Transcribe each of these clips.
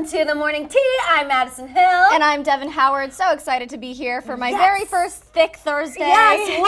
to The Morning Tea. I'm Maddison Hill. And I'm Devin Howard. So excited to be here for my very first Thick Thursday. Yes,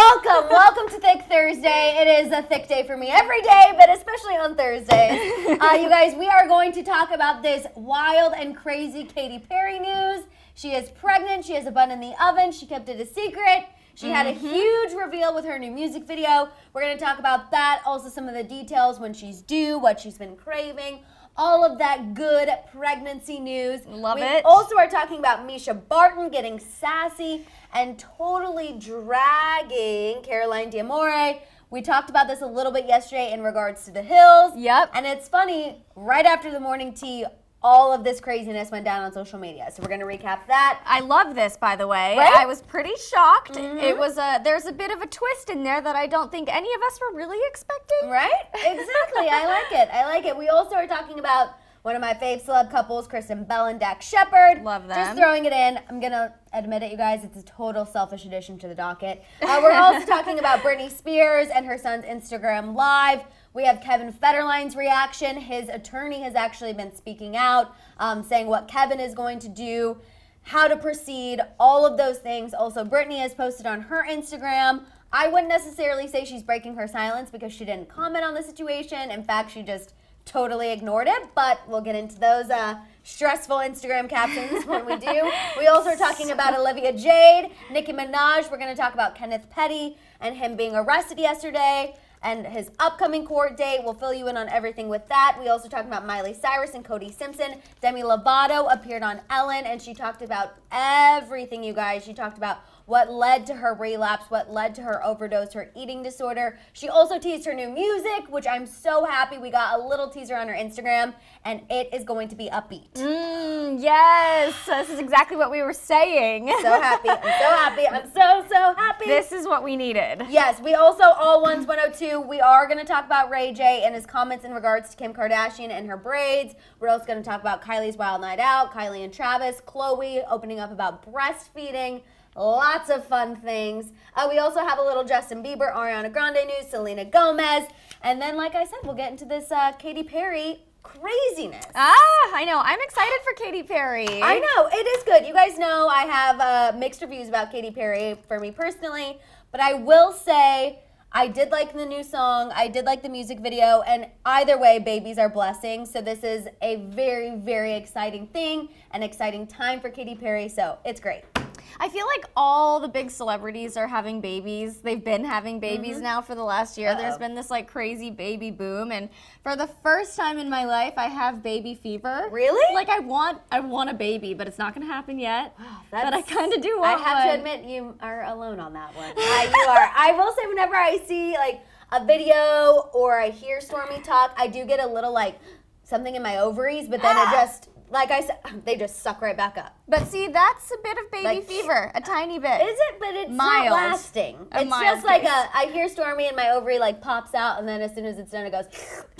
welcome to Thick Thursday. It is a thick day for me every day, but especially on Thursdays. You guys, we are going to talk about this wild and crazy Katy Perry news. She is pregnant. She has a bun in the oven. She kept it a secret. She had a huge reveal with her new music video. We're going to talk about that, also some of the details, when she's due, what she's been craving, all of that good pregnancy news. Love it. We also are talking about Misha Barton getting sassy and totally dragging Caroline D'Amore. We talked about this a little bit yesterday in regards to the Hills. Yep. And it's funny, right after the morning tea, all of this craziness went down on social media. So we're going to recap that. I love this, by the way. Right? I was pretty shocked. It was there's a bit of a twist in there that I don't think any of us were really expecting. Right? Exactly. I like it. We also are talking about one of my fave celeb couples, Kristen Bell and Shepard. Love them. Just throwing it in. I'm going to admit it, you guys. It's a total selfish addition to the docket. We're also talking about Britney Spears and her son's Instagram Live. We have Kevin Federline's reaction. His attorney has actually been speaking out, saying what Kevin is going to do, how to proceed, all of those things. Also, Britney has posted on her Instagram. I wouldn't necessarily say she's breaking her silence because she didn't comment on the situation. In fact, she just totally ignored it, but we'll get into those stressful Instagram captions when we do. We also are talking about Olivia Jade, Nicki Minaj. We're going to talk about Kenneth Petty and him being arrested yesterday and his upcoming court date. We'll fill you in on everything with that. We also talked about Miley, Cyrus, and Cody Simpson. Demi Lovato appeared on Ellen, and she talked about everything, you guys. She talked about what led to her relapse, what led to her overdose, her eating disorder. She also teased her new music, which I'm so happy. We got a little teaser on her Instagram, and it is going to be upbeat. Yes, this is exactly what we were saying. So happy. I'm so happy. I'm so happy. This is what we needed. Yes, we also, All Ones 102, we are going to talk about Ray J and his comments in regards to Kim Kardashian and her braids. We're also going to talk about Kylie's Wild Night Out, Kylie and Travis, Khloe opening up about breastfeeding. Lots of fun things. We also have a little Justin Bieber, Ariana Grande news, Selena Gomez. And then, like I said, we'll get into this Katy Perry craziness. I know. I'm excited for Katy Perry. I know. It is good. You guys know I have mixed reviews about Katy Perry for me personally. But I will say I did like the new song. I did like the music video. And either way, babies are blessings. So this is a very, very exciting thing, an exciting time for Katy Perry. So it's great. I feel like all the big celebrities are having babies. They've been having babies now for the last year. There's been this like crazy baby boom, and for the first time in my life, I have baby fever. Really? Like I want a baby, but it's not going to happen yet. But I kind of do I want have to admit, you are alone on that one. You are. I will say, whenever I see like a video or I hear Stormy talk, I do get a little like something in my ovaries, but then it just, like I said, they just suck right back up. But see, that's a bit of baby fever, a tiny bit. Is it? But it's mild. not lasting. It's just like I hear Stormy and my ovary like pops out, and then as soon as it's done, it goes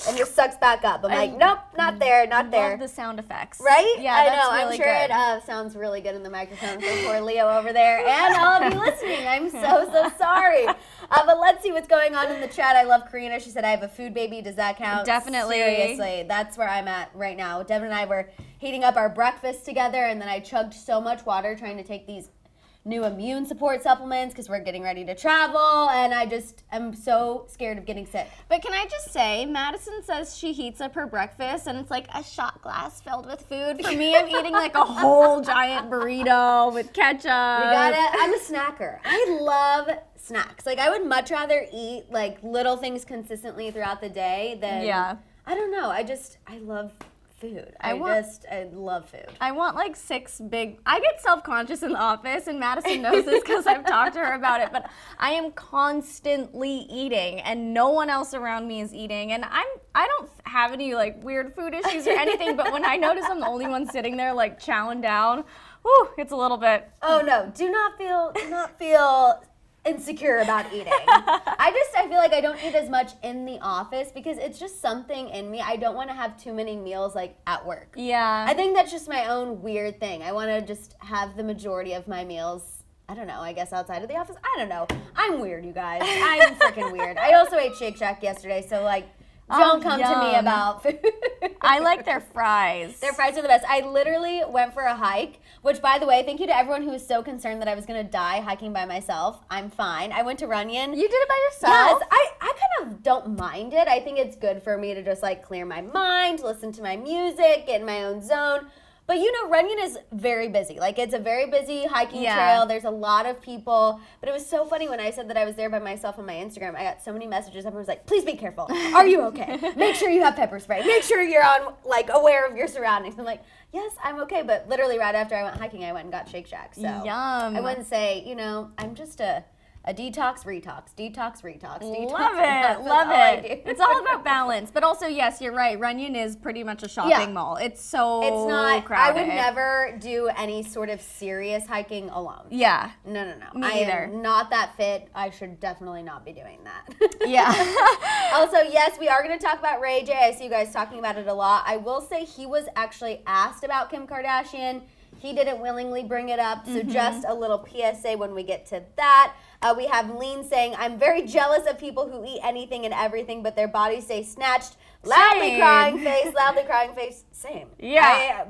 and just sucks back up. I'm like, nope, not there, not there. Love the sound effects. Right? Yeah, I that's know. really I'm sure good. It sounds really good in the microphone for poor Leo over there, and all of you listening. I'm so sorry. But let's see what's going on in the chat. I love Karina. She said, I have a food baby. Does that count? Definitely. Seriously, that's where I'm at right now. Devin and I were heating up our breakfast together, and then I chugged so much water trying to take these new immune support supplements because we're getting ready to travel, and I'm so scared of getting sick. But can I just say, Maddison says she heats up her breakfast and it's like a shot glass filled with food. For me, I'm eating like a whole giant burrito with ketchup. You got it? I'm a snacker. I love snacks. Like, I would much rather eat like little things consistently throughout the day than, I don't know. I love food. I love food. I want like 6 big, I get self-conscious in the office, and Maddison knows this because I've talked to her about it, but I am constantly eating and no one else around me is eating, and I don't have any like weird food issues or anything, but when I notice I'm the only one sitting there like chowing down, whew, it's a little bit. Oh no, do not feel insecure about eating. I feel like I don't eat as much in the office because it's just something in me. I don't want to have too many meals like at work. Yeah. I think that's just my own weird thing. I want to just have the majority of my meals, I don't know, I guess outside of the office. I don't know. I'm weird, you guys. I'm freaking weird. I also ate Shake Shack yesterday, so like Don't come to me yum. about food. I like their fries. Their fries are the best. I literally went for a hike, which, by the way, thank you to everyone who was so concerned that I was going to die hiking by myself. I'm fine. I went to Runyon. You did it by yourself? Yes, I kind of don't mind it. I think it's good for me to just, like, clear my mind, listen to my music, get in my own zone. But, you know, Runyon is very busy. Like, it's a very busy hiking trail. There's a lot of people. But it was so funny when I said that I was there by myself on my Instagram. I got so many messages. Everyone was like, please be careful. Are you okay? Make sure you have pepper spray. Make sure you're aware of your surroundings. I'm like, yes, I'm okay. But literally right after I went hiking, I went and got Shake Shack. So Yum. I wouldn't say, you know, I'm just a detox, retox, detox, retox, detox. Love it, love it. It's all about balance. But also, yes, you're right. Runyon is pretty much a shopping mall. It's so crowded. I would never do any sort of serious hiking alone. Yeah. No. Me either. I am not that fit. I should definitely not be doing that. Yeah. Also, yes, we are going to talk about Ray J. I see you guys talking about it a lot. I will say he was actually asked about Kim Kardashian. He didn't willingly bring it up, so just a little PSA when we get to that. We have Lean saying, I'm very jealous of people who eat anything and everything, but their bodies stay snatched. Loudly crying face. Same. Yeah.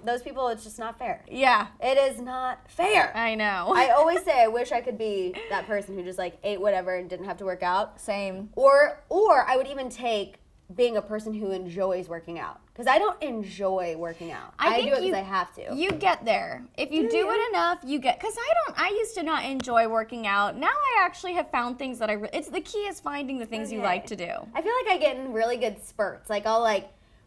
Those people, it's just not fair. Yeah. It is not fair. I know. I always say I wish I could be that person who just like ate whatever and didn't have to work out. Same. Or I would even take being a person who enjoys working out. Because I don't enjoy working out. I do it because I have to. You get there. If you do it enough, you get, because I used to not enjoy working out. Now I actually have found things that it's the key is finding the things you like to do. I feel like I get in really good spurts. Like I'll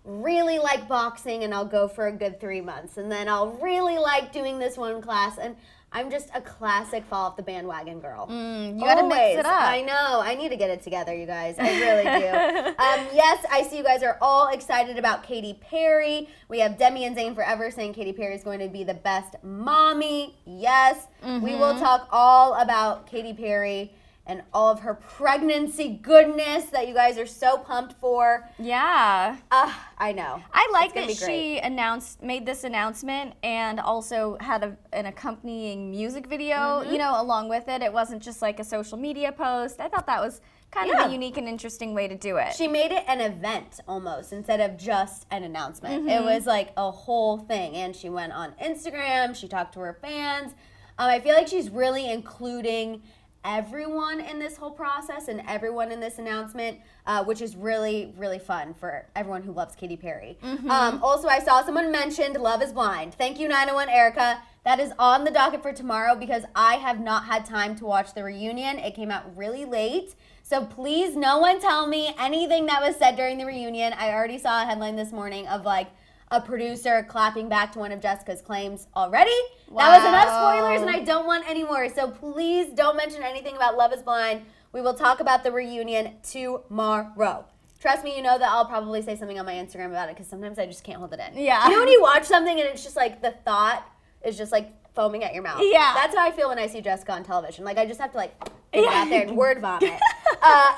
really like boxing and I'll go for a good 3 months. And then I'll really like doing this one class. And I'm just a classic fall off the bandwagon girl. You gotta mix it up. I know. I need to get it together, you guys. I really do. Yes, I see you guys are all excited about Katy Perry. We have Demi and Zayn Forever saying Katy Perry is going to be the best mommy. Yes. We will talk all about Katy Perry and all of her pregnancy goodness that you guys are so pumped for. Yeah. I know. I like that she made this announcement and also had an accompanying music video, you know, along with it. It wasn't just like a social media post. I thought that was kind of a unique and interesting way to do it. She made it an event almost instead of just an announcement. It was like a whole thing. And she went on Instagram. She talked to her fans. I feel like she's really including everyone in this whole process and everyone in this announcement, which is really, really fun for everyone who loves Katy Perry. Also, I saw someone mentioned Love is Blind. Thank you, 901 Erica. That is on the docket for tomorrow because I have not had time to watch the reunion. It came out really late. So please, no one tell me anything that was said during the reunion. I already saw a headline this morning of like a producer clapping back to one of Jessica's claims already. Wow. That was enough spoilers and I don't want any more. So please don't mention anything about Love is Blind. We will talk about the reunion tomorrow. Trust me, you know that I'll probably say something on my Instagram about it because sometimes I just can't hold it in. Yeah. You know when you watch something and it's just like the thought is just like foaming at your mouth? Yeah. That's how I feel when I see Jessica on television. Like I just have to like get it out there and word vomit.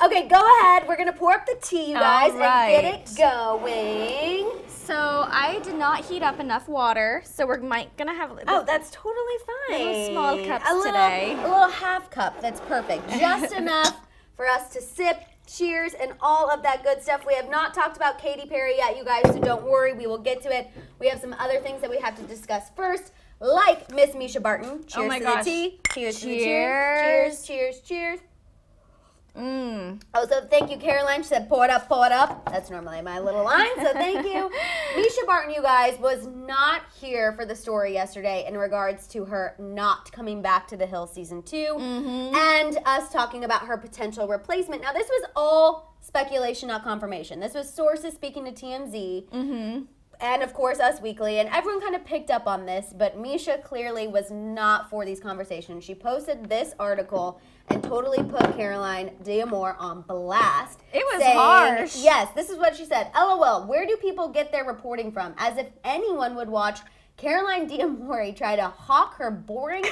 Okay, go ahead. We're going to pour up the tea, you guys, and get it going. So I did not heat up enough water, so we're gonna have that's totally fine. Little small cups today. A little half cup, that's perfect. Just enough for us to sip, cheers, and all of that good stuff. We have not talked about Katy Perry yet, you guys, so don't worry, we will get to it. We have some other things that we have to discuss first, like Miss Misha Barton. Cheers to the tea. Cheers to the cheers. Cheers, cheers. Also, thank you, Caroline. She said, pour it up, pour it up. That's normally my little line, so thank you. Misha Barton, you guys, was not here for the story yesterday in regards to her not coming back to The Hills Season 2 and us talking about her potential replacement. Now, this was all speculation, not confirmation. This was sources speaking to TMZ. And, of course, Us Weekly, and everyone kind of picked up on this, but Misha clearly was not for these conversations. She posted this article and totally put Caroline D'Amour on blast. It was harsh. Yes, this is what she said. LOL, where do people get their reporting from? As if anyone would watch Caroline D'Amour try to hawk her boring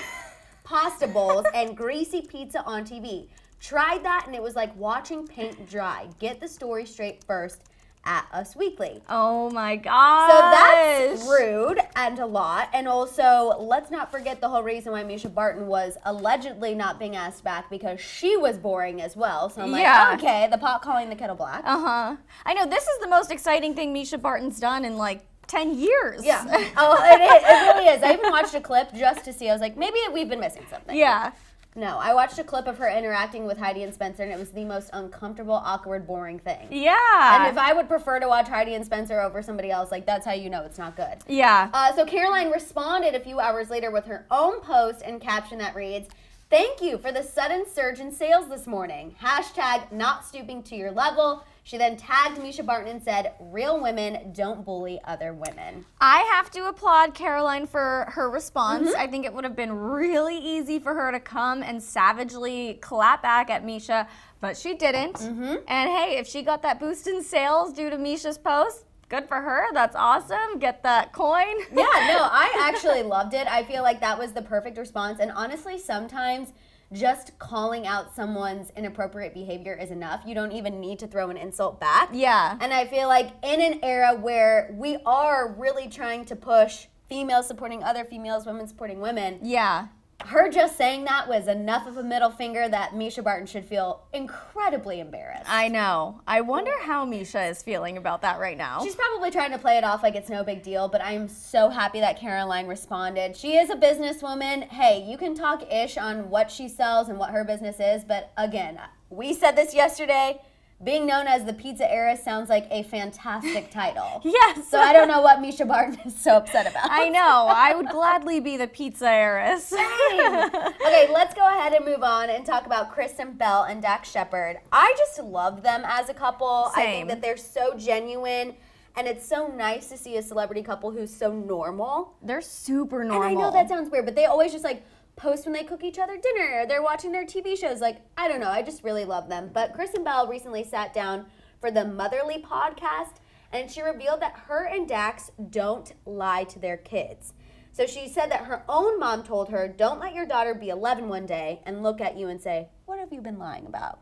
pasta bowls and greasy pizza on TV. Tried that, and it was like watching paint dry. Get the story straight first. at Us Weekly. Oh my gosh. So that's rude and a lot. And also, let's not forget the whole reason why Misha Barton was allegedly not being asked back, because she was boring as well. So I'm like, okay, the pot calling the kettle black. I know, this is the most exciting thing Misha Barton's done in like 10 years. Yeah. Oh, it is. It really is. I even watched a clip just to see. I was like, maybe we've been missing something. Yeah. No, I watched a clip of her interacting with Heidi and Spencer, and it was the most uncomfortable, awkward, boring thing. Yeah. And if I would prefer to watch Heidi and Spencer over somebody else, like, that's how you know it's not good. Yeah. So Caroline responded a few hours later with her own post and caption that reads, "Thank you for the sudden surge in sales this morning. # not stooping to your level." She then tagged Misha Barton and said, "Real women don't bully other women." I have to applaud Caroline for her response. I think it would have been really easy for her to come and savagely clap back at Misha, but she didn't. And hey, if she got that boost in sales due to Misha's post, good for her. That's awesome. Get that coin. Yeah, no, I actually loved it. I feel like that was the perfect response. And honestly, sometimes just calling out someone's inappropriate behavior is enough. You don't even need to throw an insult back. Yeah. And I feel like in an era where we are really trying to push females supporting other females, women supporting women, Yeah. her just saying that was enough of a middle finger that Misha Barton should feel incredibly embarrassed. I know. I wonder how Misha is feeling about that right now. She's probably trying to play it off like it's no big deal, but I'm so happy that Caroline responded. She is a businesswoman. Hey, you can talk ish on what she sells and what her business is, but again, we said this yesterday, being known as the Pizza Heiress sounds like a fantastic title. Yes. So I don't know what Misha Barton is so upset about. I know. I would gladly be the pizza heiress. Okay, let's go ahead and move on and talk about Kristen Bell and Shepard. I just love them as a couple. Same. I think that they're so genuine, and it's so nice to see a celebrity couple who's so normal. They're super normal. And I know that sounds weird, but they always just like post when they cook each other dinner, or they're watching their TV shows. Like, I don't know, I just really love them. But Kristen Bell recently sat down for the Motherly podcast, and she revealed that her and Dax don't lie to their kids. So she said that her own mom told her, "Don't let your daughter be 11 one day and look at you and say, 'What have you been lying about?'"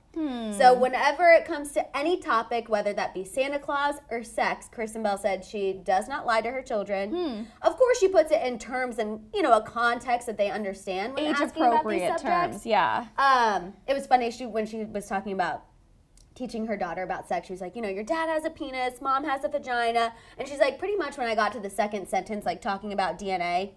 So whenever it comes to any topic, whether that be Santa Claus or sex, Kristen Bell said she does not lie to her children. Of course, she puts it in terms and, you know, a context that they understand when asking about these Age-appropriate subjects. terms, yeah. It was funny, when she was talking about teaching her daughter about sex, she was like, you know, your dad has a penis, mom has a vagina, and she's like, pretty much when I got to the second sentence, like talking about DNA,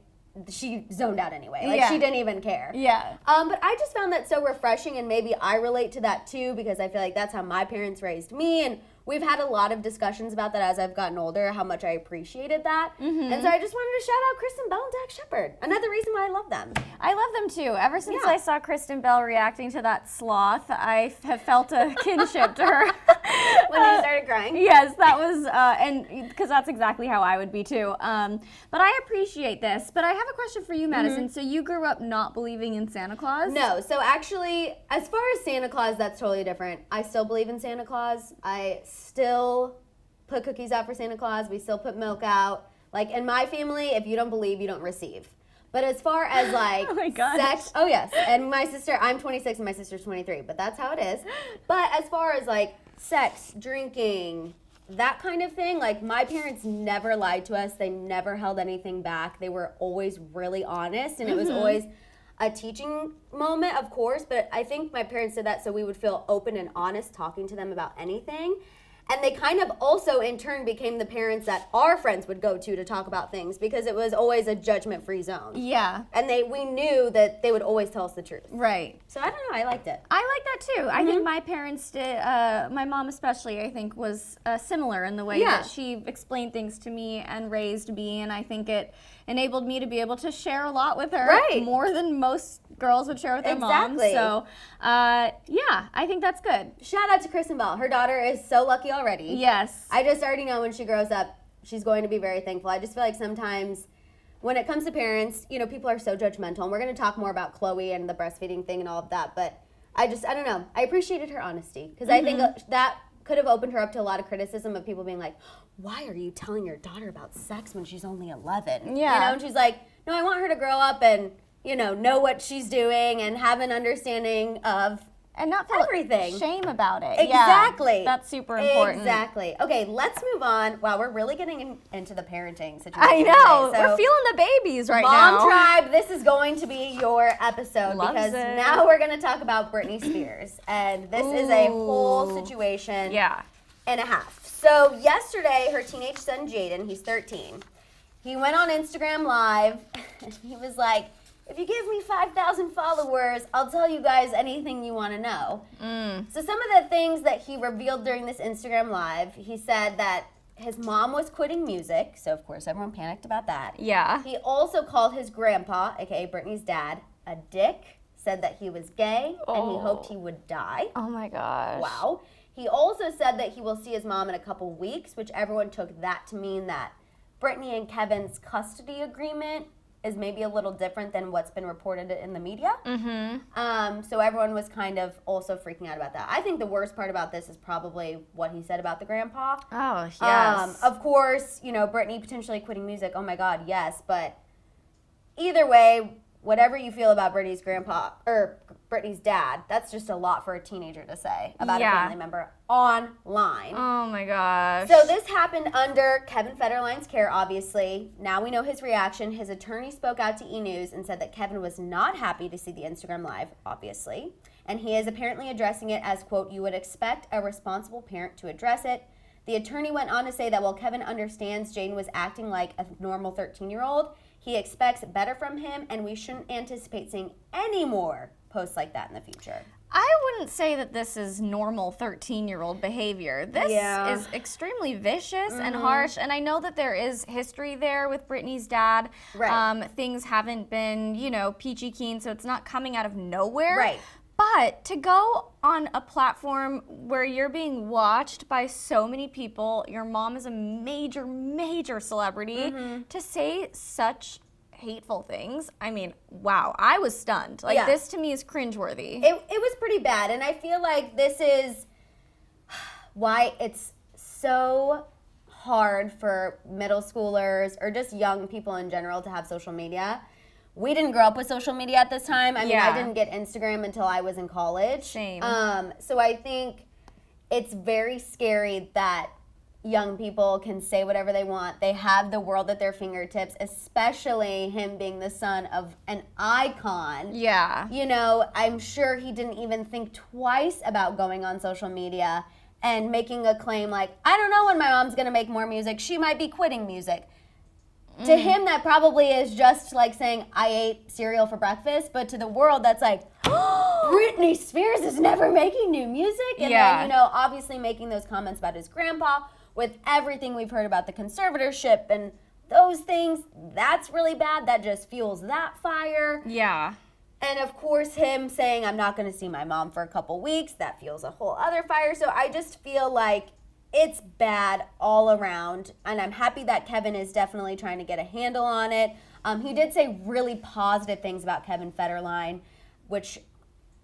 she zoned out anyway. Like, she didn't even care. Yeah. But I just found that so refreshing, and maybe I relate to that too, because I feel like that's how my parents raised me, and we've had a lot of discussions about that as I've gotten older, how much I appreciated that. And so I just wanted to shout out Kristen Bell and Shepard. Another reason why I love them. I love them too. Ever since I saw Kristen Bell reacting to that sloth, I have felt a kinship to her. When you started crying? Yes, that was, and because that's exactly how I would be too. But I appreciate this. But I have a question for you, Madison. So you grew up not believing in Santa Claus? No, so actually, as far as Santa Claus, that's totally different. I still believe in Santa Claus. I still put cookies out for Santa Claus. We still put milk out. Like, in my family, if you don't believe, you don't receive. But as far as like Oh my gosh. sex, oh yes, and my sister, I'm 26 and my sister's 23, but that's how it is. But as far as like sex, drinking, that kind of thing, like my parents never lied to us. They never held anything back. They were always really honest, and it was always a teaching moment, of course, but I think my parents did that so we would feel open and honest talking to them about anything. And they kind of also, in turn, became the parents that our friends would go to talk about things, because it was always a judgment-free zone. Yeah. And we knew that they would always tell us the truth. Right. So I don't know, I liked it. I like that too. I think my parents did, my mom especially, I think, was similar in the way that she explained things to me and raised me, and I think it enabled me to be able to share a lot with her, more than most girls would share with their moms. So, yeah, I think that's good. Shout out to Kristen Bell. Her daughter is so lucky already. Yes. I just already know when she grows up, she's going to be very thankful. I just feel like sometimes when it comes to parents, you know, people are so judgmental, and we're going to talk more about Chloe and the breastfeeding thing and all of that, but I don't know. I appreciated her honesty, because I think that could have opened her up to a lot of criticism of people being like, why are you telling your daughter about sex when she's only 11? Yeah. You know, and she's like, no, I want her to grow up and, you know what she's doing and have an understanding of And not feel everything. Shame about it. Exactly. Yeah, that's super important. Exactly. Okay, let's move on. Wow, we're really getting into the parenting situation. I know. Today. So, we're feeling the babies right Mom now. Tribe, this is going to be your episode because now we're going to talk about Britney Spears. And this is a whole situation and a half. So yesterday, her teenage son, Jaden, he's 13, he went on Instagram Live and he was like, if you give me 5,000 followers, I'll tell you guys anything you want to know. So some of the things that he revealed during this Instagram Live, he said that his mom was quitting music, so of course everyone panicked about that. Yeah. He also called his grandpa, aka Britney's dad, a dick, said that he was gay, and he hoped he would die. Oh my gosh. Wow. He also said that he will see his mom in a couple weeks, which everyone took that to mean that Britney and Kevin's custody agreement is maybe a little different than what's been reported in the media. So everyone was kind of also freaking out about that. I think the worst part about this is probably what he said about the grandpa. Oh, yes. Of course, you know, Britney potentially quitting music. Oh my God, yes. But either way, whatever you feel about Britney's grandpa or Britney's dad, that's just a lot for a teenager to say about a family member online. Oh my gosh. So this happened under Kevin Federline's care, obviously. Now we know his reaction. His attorney spoke out to E! News and said that Kevin was not happy to see the Instagram Live, obviously. And he is apparently addressing it as, quote, you would expect a responsible parent to address it. The attorney went on to say that while Kevin understands Jane was acting like a normal 13-year-old, he expects better from him, and we shouldn't anticipate seeing any more posts like that in the future. I wouldn't say that this is normal 13-year-old behavior. This is extremely vicious and harsh, and I know that there is history there with Britney's dad. Right. Things haven't been, you know, peachy keen, so it's not coming out of nowhere. Right. But to go on a platform where you're being watched by so many people, your mom is a major, major celebrity, to say such hateful things, I mean, wow, I was stunned. Like, this to me is cringeworthy. It was pretty bad, and I feel like this is why it's so hard for middle schoolers or just young people in general to have social media. We didn't grow up with social media at this time. I mean, I didn't get Instagram until I was in college. Same. So I think it's very scary that young people can say whatever they want. They have the world at their fingertips, especially him being the son of an icon. Yeah. You know, I'm sure he didn't even think twice about going on social media and making a claim like, I don't know when my mom's going to make more music. She might be quitting music. To him, that probably is just like saying, I ate cereal for breakfast. But to the world, that's like, Britney Spears is never making new music. And then, you know, obviously making those comments about his grandpa with everything we've heard about the conservatorship and those things. That's really bad. That just fuels that fire. Yeah. And of course, him saying, I'm not going to see my mom for a couple weeks. That fuels a whole other fire. So I just feel like it's bad all around, and I'm happy that Kevin is definitely trying to get a handle on it. He did say really positive things about Kevin Federline, which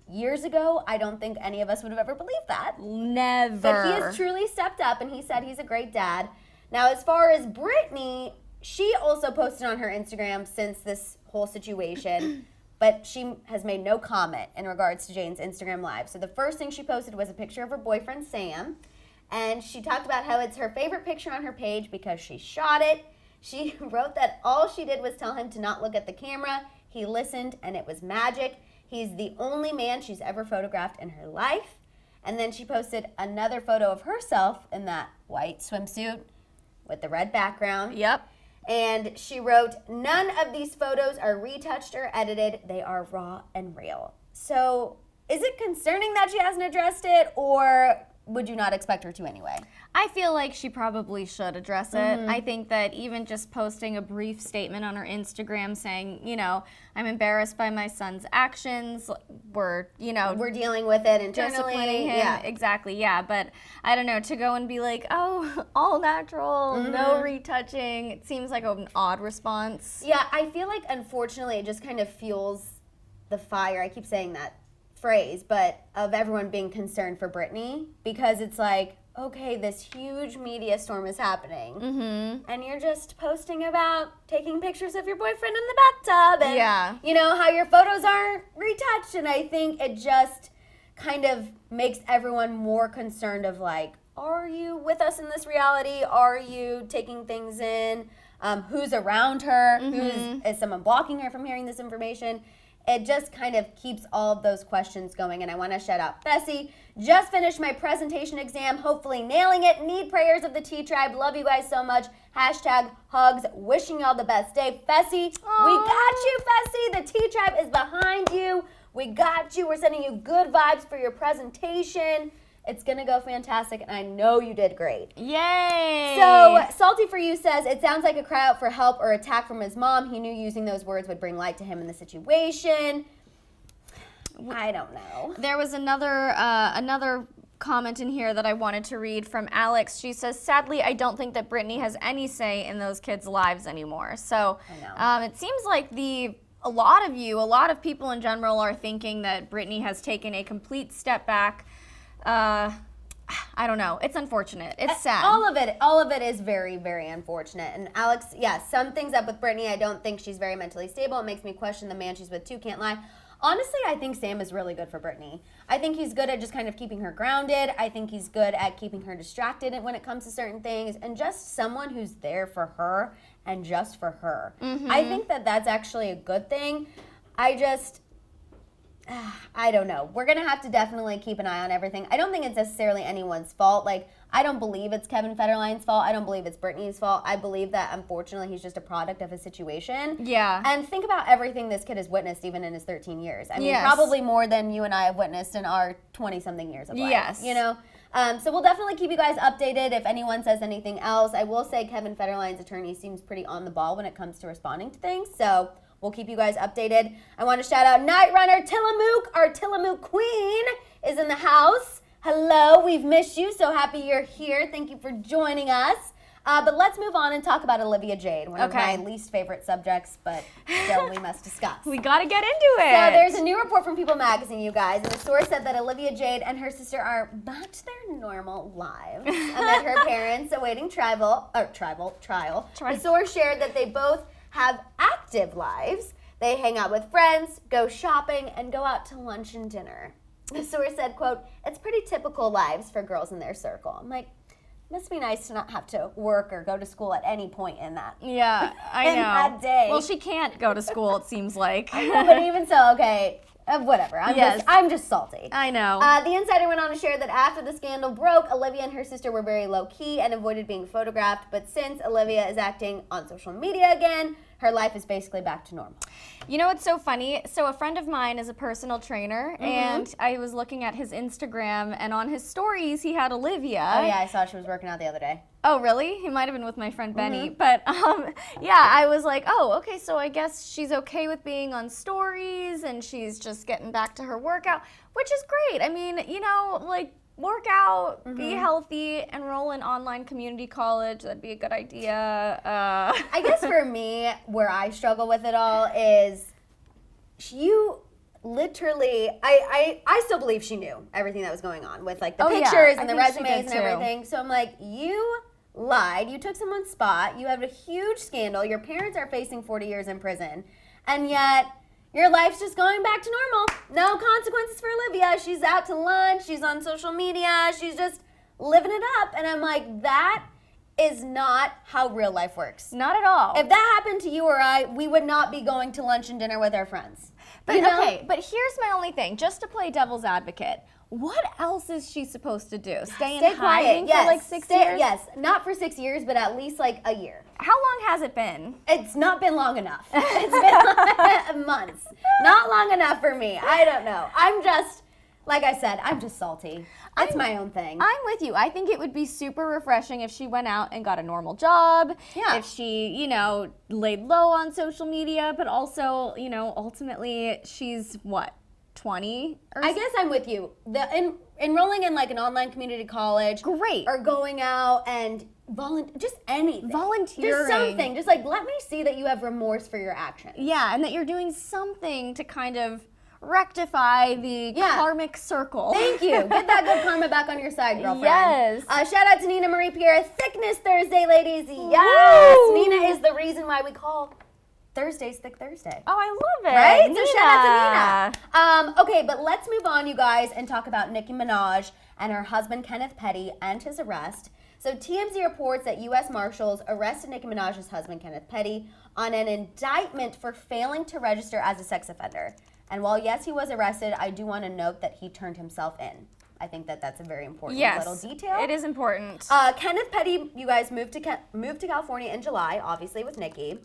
years ago, I don't think any of us would have ever believed that. Never. But he has truly stepped up, and he said he's a great dad. Now, as far as Britney, she also posted on her Instagram since this whole situation, but she has made no comment in regards to Jane's Instagram Live. So the first thing she posted was a picture of her boyfriend, Sam. And she talked about how it's her favorite picture on her page because she shot it. She wrote that all she did was tell him to not look at the camera. He listened, and it was magic. He's the only man she's ever photographed in her life. And then she posted another photo of herself in that white swimsuit with the red background. Yep. And she wrote, none of these photos are retouched or edited. They are raw and real. So is it concerning that she hasn't addressed it, or would you not expect her to anyway? I feel like she probably should address it. I think that even just posting a brief statement on her Instagram saying, you know, I'm embarrassed by my son's actions. We're dealing with it internally. Disciplining him. Exactly, yeah. But I don't know, to go and be like, oh, all natural, no retouching, it seems like an odd response. Yeah, I feel like, unfortunately, it just kind of fuels the fire. I keep saying that phrase, but of everyone being concerned for Britney, because it's like, okay, this huge media storm is happening, and you're just posting about taking pictures of your boyfriend in the bathtub, and you know, how your photos aren't retouched, and I think it just kind of makes everyone more concerned of like, are you with us in this reality? Are you taking things in? Who's around her? Is someone blocking her from hearing this information? It just kind of keeps all of those questions going. And I want to shout out Fessy. Just finished my presentation exam, hopefully nailing it. Need prayers of the T-Tribe. Love you guys so much. Hashtag hugs. Wishing y'all the best day. Fessy, we got you, Fessy. The T-Tribe is behind you. We got you. We're sending you good vibes for your presentation. It's going to go fantastic, and I know you did great. Yay! So, Salty For You says, it sounds like a cry out for help or attack from his mom. He knew using those words would bring light to him in the situation. I don't know. There was another comment in here that I wanted to read from Alex. She says, sadly, I don't think that Britney has any say in those kids' lives anymore. So, it seems like a lot of people in general are thinking that Britney has taken a complete step back. I don't know. It's unfortunate. It's sad. All of it is very, very unfortunate. And Alex, some things up with Britney. I don't think she's very mentally stable. It makes me question the man she's with too, can't lie. Honestly, I think Sam is really good for Britney. I think he's good at just kind of keeping her grounded. I think he's good at keeping her distracted when it comes to certain things, and just someone who's there for her and just for her. I think that that's actually a good thing. I don't know. We're going to have to definitely keep an eye on everything. I don't think it's necessarily anyone's fault. Like, I don't believe it's Kevin Federline's fault. I don't believe it's Britney's fault. I believe that, unfortunately, he's just a product of his situation. Yeah. And think about everything this kid has witnessed even in his 13 years. I mean, probably more than you and I have witnessed in our 20-something years of life. Yes. You know? So we'll definitely keep you guys updated if anyone says anything else. I will say Kevin Federline's attorney seems pretty on the ball when it comes to responding to things. So we'll keep you guys updated. I want to shout out Night Runner Tillamook. Our Tillamook queen is in the house. Hello, we've missed you. So happy you're here. Thank you for joining us. But let's move on and talk about Olivia Jade, one of my least favorite subjects, but still we must discuss. We got to get into it. So there's a new report from People Magazine, you guys, and the source said that Olivia Jade and her sister are back to their normal lives amid her parents awaiting trial. The source shared that they both have active lives. They hang out with friends, go shopping, and go out to lunch and dinner. The source said, quote, it's pretty typical lives for girls in their circle. I'm like, must be nice to not have to work or go to school at any point in that. Yeah, I know. In that day. Well, she can't go to school, it seems like. I know, but even so, okay, whatever. I'm just salty. I know. The Insider went on to share that after the scandal broke, Olivia and her sister were very low-key and avoided being photographed. But since Olivia is acting on social media again, her life is basically back to normal. You know what's so funny? So a friend of mine is a personal trainer, and I was looking at his Instagram, and on his stories, he had Olivia. Oh, yeah, I saw she was working out the other day. Oh, really? He might have been with my friend Benny. But, yeah, I was like, oh, okay, so I guess she's okay with being on stories, and she's just getting back to her workout, which is great. I mean, you know, like, work out, be healthy, enroll in online community college. That'd be a good idea. I guess for me, where I struggle with it all is you literally, I still believe she knew everything that was going on with like the pictures and the resumes and everything. So I'm like, you lied. You took someone's spot. You have a huge scandal. Your parents are facing 40 years in prison. And yet your life's just going back to normal. No consequences for Olivia. She's out to lunch. She's on social media. She's just living it up. And I'm like, that is not how real life works. Not at all. If that happened to you or I, we would not be going to lunch and dinner with our friends. But okay, but here's my only thing, just to play devil's advocate. What else is she supposed to do? Stay in hiding for like 6 years? Yes, not for 6 years, but at least like a year. How long has it been? It's not been long enough. It's been months. Not long enough for me. I don't know. I'm just, like I said, I'm just salty. It's my own thing. I'm with you. I think it would be super refreshing if she went out and got a normal job. Yeah. If she, you know, laid low on social media, but also, you know, ultimately she's what, 20? I guess I'm with you. Enrolling in like an online community college. Great. Or going out and just anything. Volunteering. Just something. Just like, let me see that you have remorse for your actions. Yeah, and that you're doing something to kind of rectify the karmic circle. Thank you. Get that good karma back on your side, girlfriend. Yes. Shout out to Nina Marie Pierre. Thickness Thursday, ladies. Yes. Woo! Nina is the reason why we call Thursday's Thick Thursday. Oh, I love it. Right? Nina. So shout out to Nina. Okay, but let's move on, you guys, and talk about Nicki Minaj and her husband, Kenneth Petty, and his arrest. So TMZ reports that U.S. Marshals arrested Nicki Minaj's husband, Kenneth Petty, on an indictment for failing to register as a sex offender. And while, yes, he was arrested, I do want to note that he turned himself in. I think that that's a very important little detail. It is important. Kenneth Petty, you guys, moved to California in July, obviously with Nicki,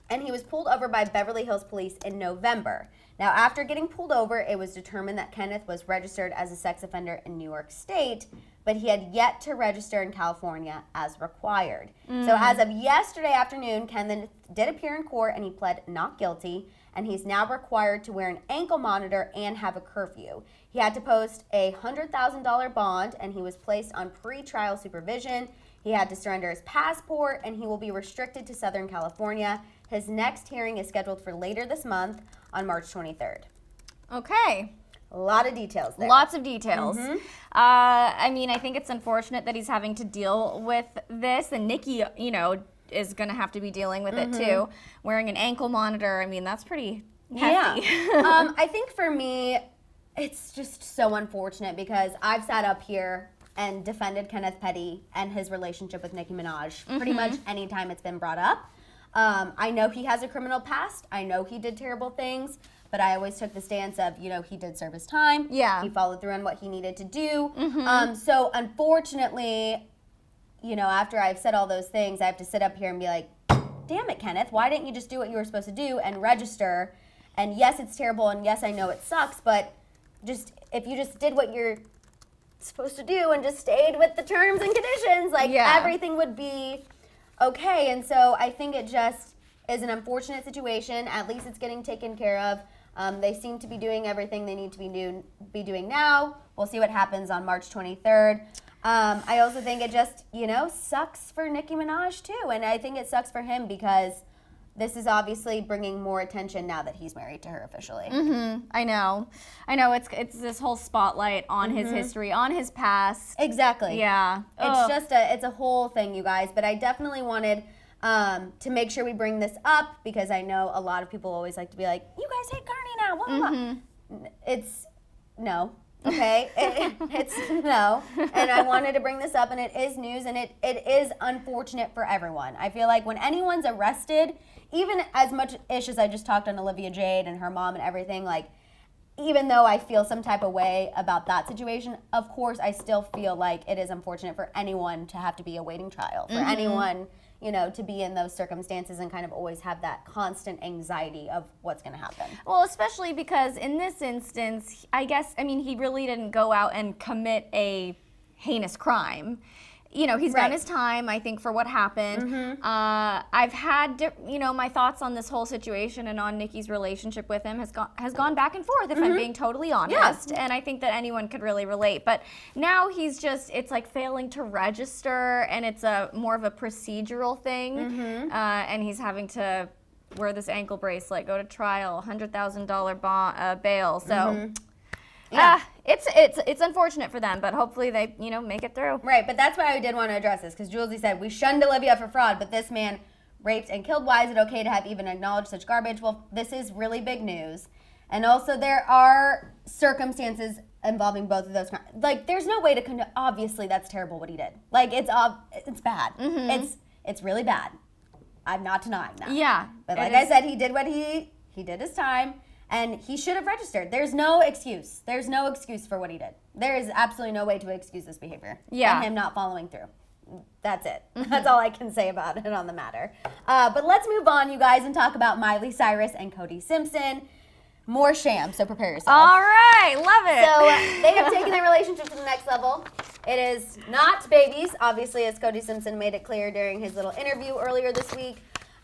and he was pulled over by Beverly Hills Police in November. Now, after getting pulled over, it was determined that Kenneth was registered as a sex offender in New York State, but he had yet to register in California as required. So as of yesterday afternoon, Kenneth did appear in court and he pled not guilty, and he's now required to wear an ankle monitor and have a curfew. He had to post a $100,000 bond, and he was placed on pre-trial supervision. He had to surrender his passport, and he will be restricted to Southern California. His next hearing is scheduled for later this month on March 23rd. Okay. A lot of details there. Lots of details. I mean, I think it's unfortunate that he's having to deal with this, and Nicki, you know, is going to have to be dealing with it too. Wearing an ankle monitor, I mean, that's pretty hefty. Yeah. I think for me, it's just so unfortunate because I've sat up here and defended Kenneth Petty and his relationship with Nicki Minaj pretty much anytime it's been brought up. I know he has a criminal past. I know he did terrible things, but I always took the stance of, you know, he did serve his time. Yeah. He followed through on what he needed to do. So unfortunately, you know, after I've said all those things, I have to sit up here and be like, damn it, Kenneth, why didn't you just do what you were supposed to do and register? And yes, it's terrible, and yes, I know it sucks, but just if you just did what you're supposed to do and just stayed with the terms and conditions, like everything would be okay. And so I think it just is an unfortunate situation. At least it's getting taken care of. They seem to be doing everything they need to be doing now. We'll see what happens on March 23rd. I also think it just, you know, sucks for Nicki Minaj too. And I think it sucks for him because this is obviously bringing more attention now that he's married to her officially. I know. It's this whole spotlight on his history, on his past. Exactly. Yeah. It's just it's a whole thing, you guys. But I definitely wanted to make sure we bring this up because I know a lot of people always like to be like, you guys hate Carney now. Blah, blah, blah. It's no. Okay, it's no, and I wanted to bring this up, and it is news, and it is unfortunate for everyone. I feel like when anyone's arrested, even as much ish as I just talked on Olivia Jade and her mom and everything, like, even though I feel some type of way about that situation, of course, I still feel like it is unfortunate for anyone to have to be awaiting trial, for anyone, you know, to be in those circumstances and kind of always have that constant anxiety of what's going to happen. Well, especially because in this instance, I mean, he really didn't go out and commit a heinous crime. You know, he's done his time, I think, for what happened. I've had, you know, my thoughts on this whole situation and on Nicki's relationship with him has gone back and forth, if I'm being totally honest. And I think that anyone could really relate. But now he's just, it's like failing to register, and it's more of a procedural thing. And he's having to wear this ankle bracelet, go to trial, $100,000 bail. So. It's unfortunate for them, but hopefully they, you know, make it through. Right, but that's why I did want to address this, because Julesy said, we shunned Olivia for fraud, but this man raped and killed. Why is it okay to have even acknowledged such garbage? Well, this is really big news. And also there are circumstances involving both of those crimes. Like, there's no way to obviously that's terrible what he did. Like, it's bad. It's really bad. I'm not denying that. Yeah. But like I said, he did what he did his time. And he should have registered. There's no excuse. There's no excuse for what he did. There is absolutely no way to excuse this behavior. Yeah. And him not following through. That's it. That's all I can say about it on the matter. But let's move on, you guys, and talk about Miley, Cyrus, and Cody Simpson. More sham, so prepare yourself. All right, love it. So they have taken their relationship to the next level. It is not babies, obviously, as Cody Simpson made it clear during his little interview earlier this week.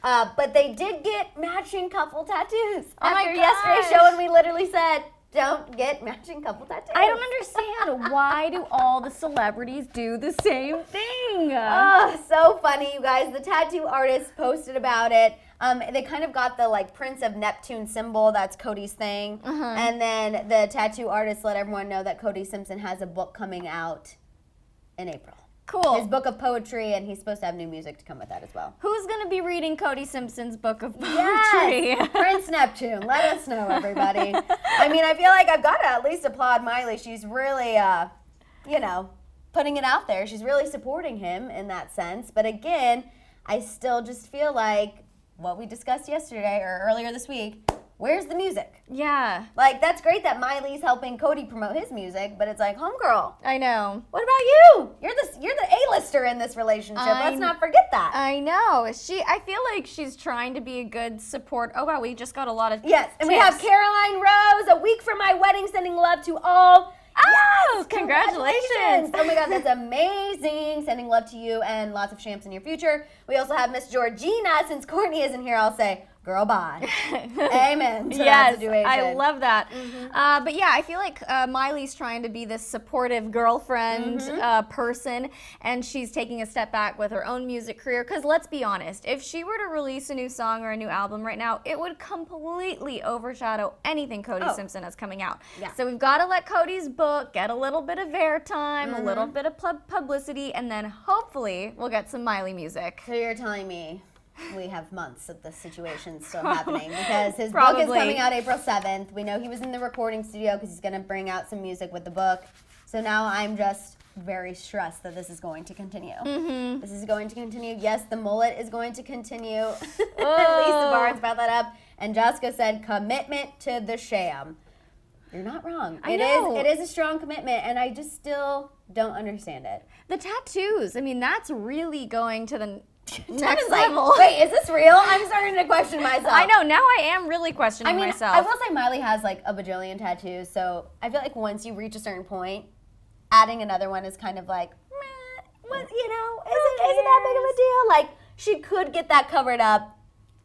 But they did get matching couple tattoos. After yesterday's show, and we literally said, don't get matching couple tattoos. I don't understand. Why do all the celebrities do the same thing? Oh, so funny, you guys. The tattoo artist posted about it. They kind of got the, like, Prince of Neptune symbol. That's Cody's thing. And then the tattoo artist let everyone know that Cody Simpson has a book coming out in April. Cool. his book of poetry, and he's supposed to have new music to come with that as well. Who's going to be reading Cody Simpson's book of poetry? Yes! Prince Neptune. Let us know, everybody. I mean, I feel like I've got to at least applaud Miley. She's really, putting it out there. She's really supporting him in that sense. But again, I still just feel like what we discussed yesterday or earlier this week, where's the music? Yeah. Like, that's great that Miley's helping Cody promote his music, but it's like, homegirl, I know. what about you? You're the A-lister in this relationship. Let's not forget that. I know. I feel like she's trying to be a good support. Oh, wow, we just got a lot of Yes, and we tips. have Caroline Rose, a week from my wedding, sending love to all. Oh, Yes, congratulations. Oh my God, that's amazing. Sending love to you and lots of champs in your future. We also have Miss Georgina. Since Courtney isn't here, I'll say, girl, bye. Amen to that Yes, situation. I love that. But yeah, I feel like Miley's trying to be this supportive girlfriend person, and she's taking a step back with her own music career. Because let's be honest, if she were to release a new song or a new album right now, it would completely overshadow anything Cody Simpson has coming out. Yeah. So we've got to let Cody's book get a little bit of airtime, a little bit of publicity, and then hopefully we'll get some Miley music. So you're telling me we have months of this situation still happening because his book Probably. is coming out April 7th. We know he was in the recording studio because he's going to bring out some music with the book. So now I'm just very stressed that this is going to continue. This is going to continue. Yes, the mullet is going to continue. Lisa Barnes brought that up. And Jessica said, commitment to the sham. You're not wrong. I know. It is a strong commitment, and I just still don't understand it. The tattoos, I mean, that's really going to the next Devin's like, level. wait, is this real? I'm starting to question myself. I know, now I am really questioning myself. I will say Miley has like a bajillion tattoos, so I feel like once you reach a certain point, adding another one is kind of like, meh, what, is it that big of a deal? Like, she could get that covered up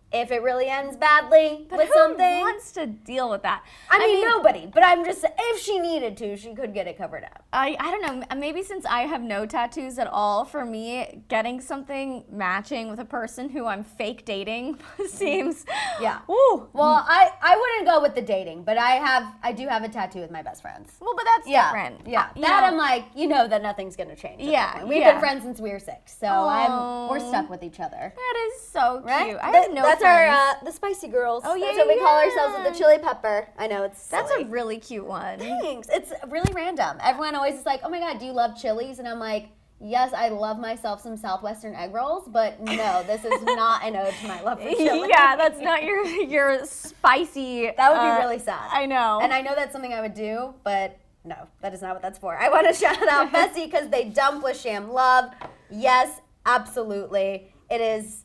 if it really ends badly But with who something. wants to deal with that? I mean, nobody, but I'm just, if she needed to, she could get it covered up. I don't know, maybe since I have no tattoos at all, for me, getting something matching with a person who I'm fake dating seems, Yeah. ooh. Well, I wouldn't go with the dating, but I do have a tattoo with my best friends. Well, but that's different. Yeah, You that know, I'm like, that nothing's gonna change. at Yeah, that point. We've yeah. been friends since we were 6, so we're stuck with each other. that is so Right? cute. I have no That's friends. our the spicy girls. Oh, yeah, That's what we call yeah. ourselves with the chili pepper. I know it's That's silly. a really cute one. Thanks. It's really random. Everyone always is like, "Oh my God, do you love chilies?" And I'm like, "Yes, I love myself some Southwestern egg rolls, but no, this is not an ode to my love for chili." Yeah, that's not your spicy. That would be really sad. I know. And I know that's something I would do, but no, that is not what that's for. I want to shout out Bessie because they dump with sham love. Yes, absolutely. It is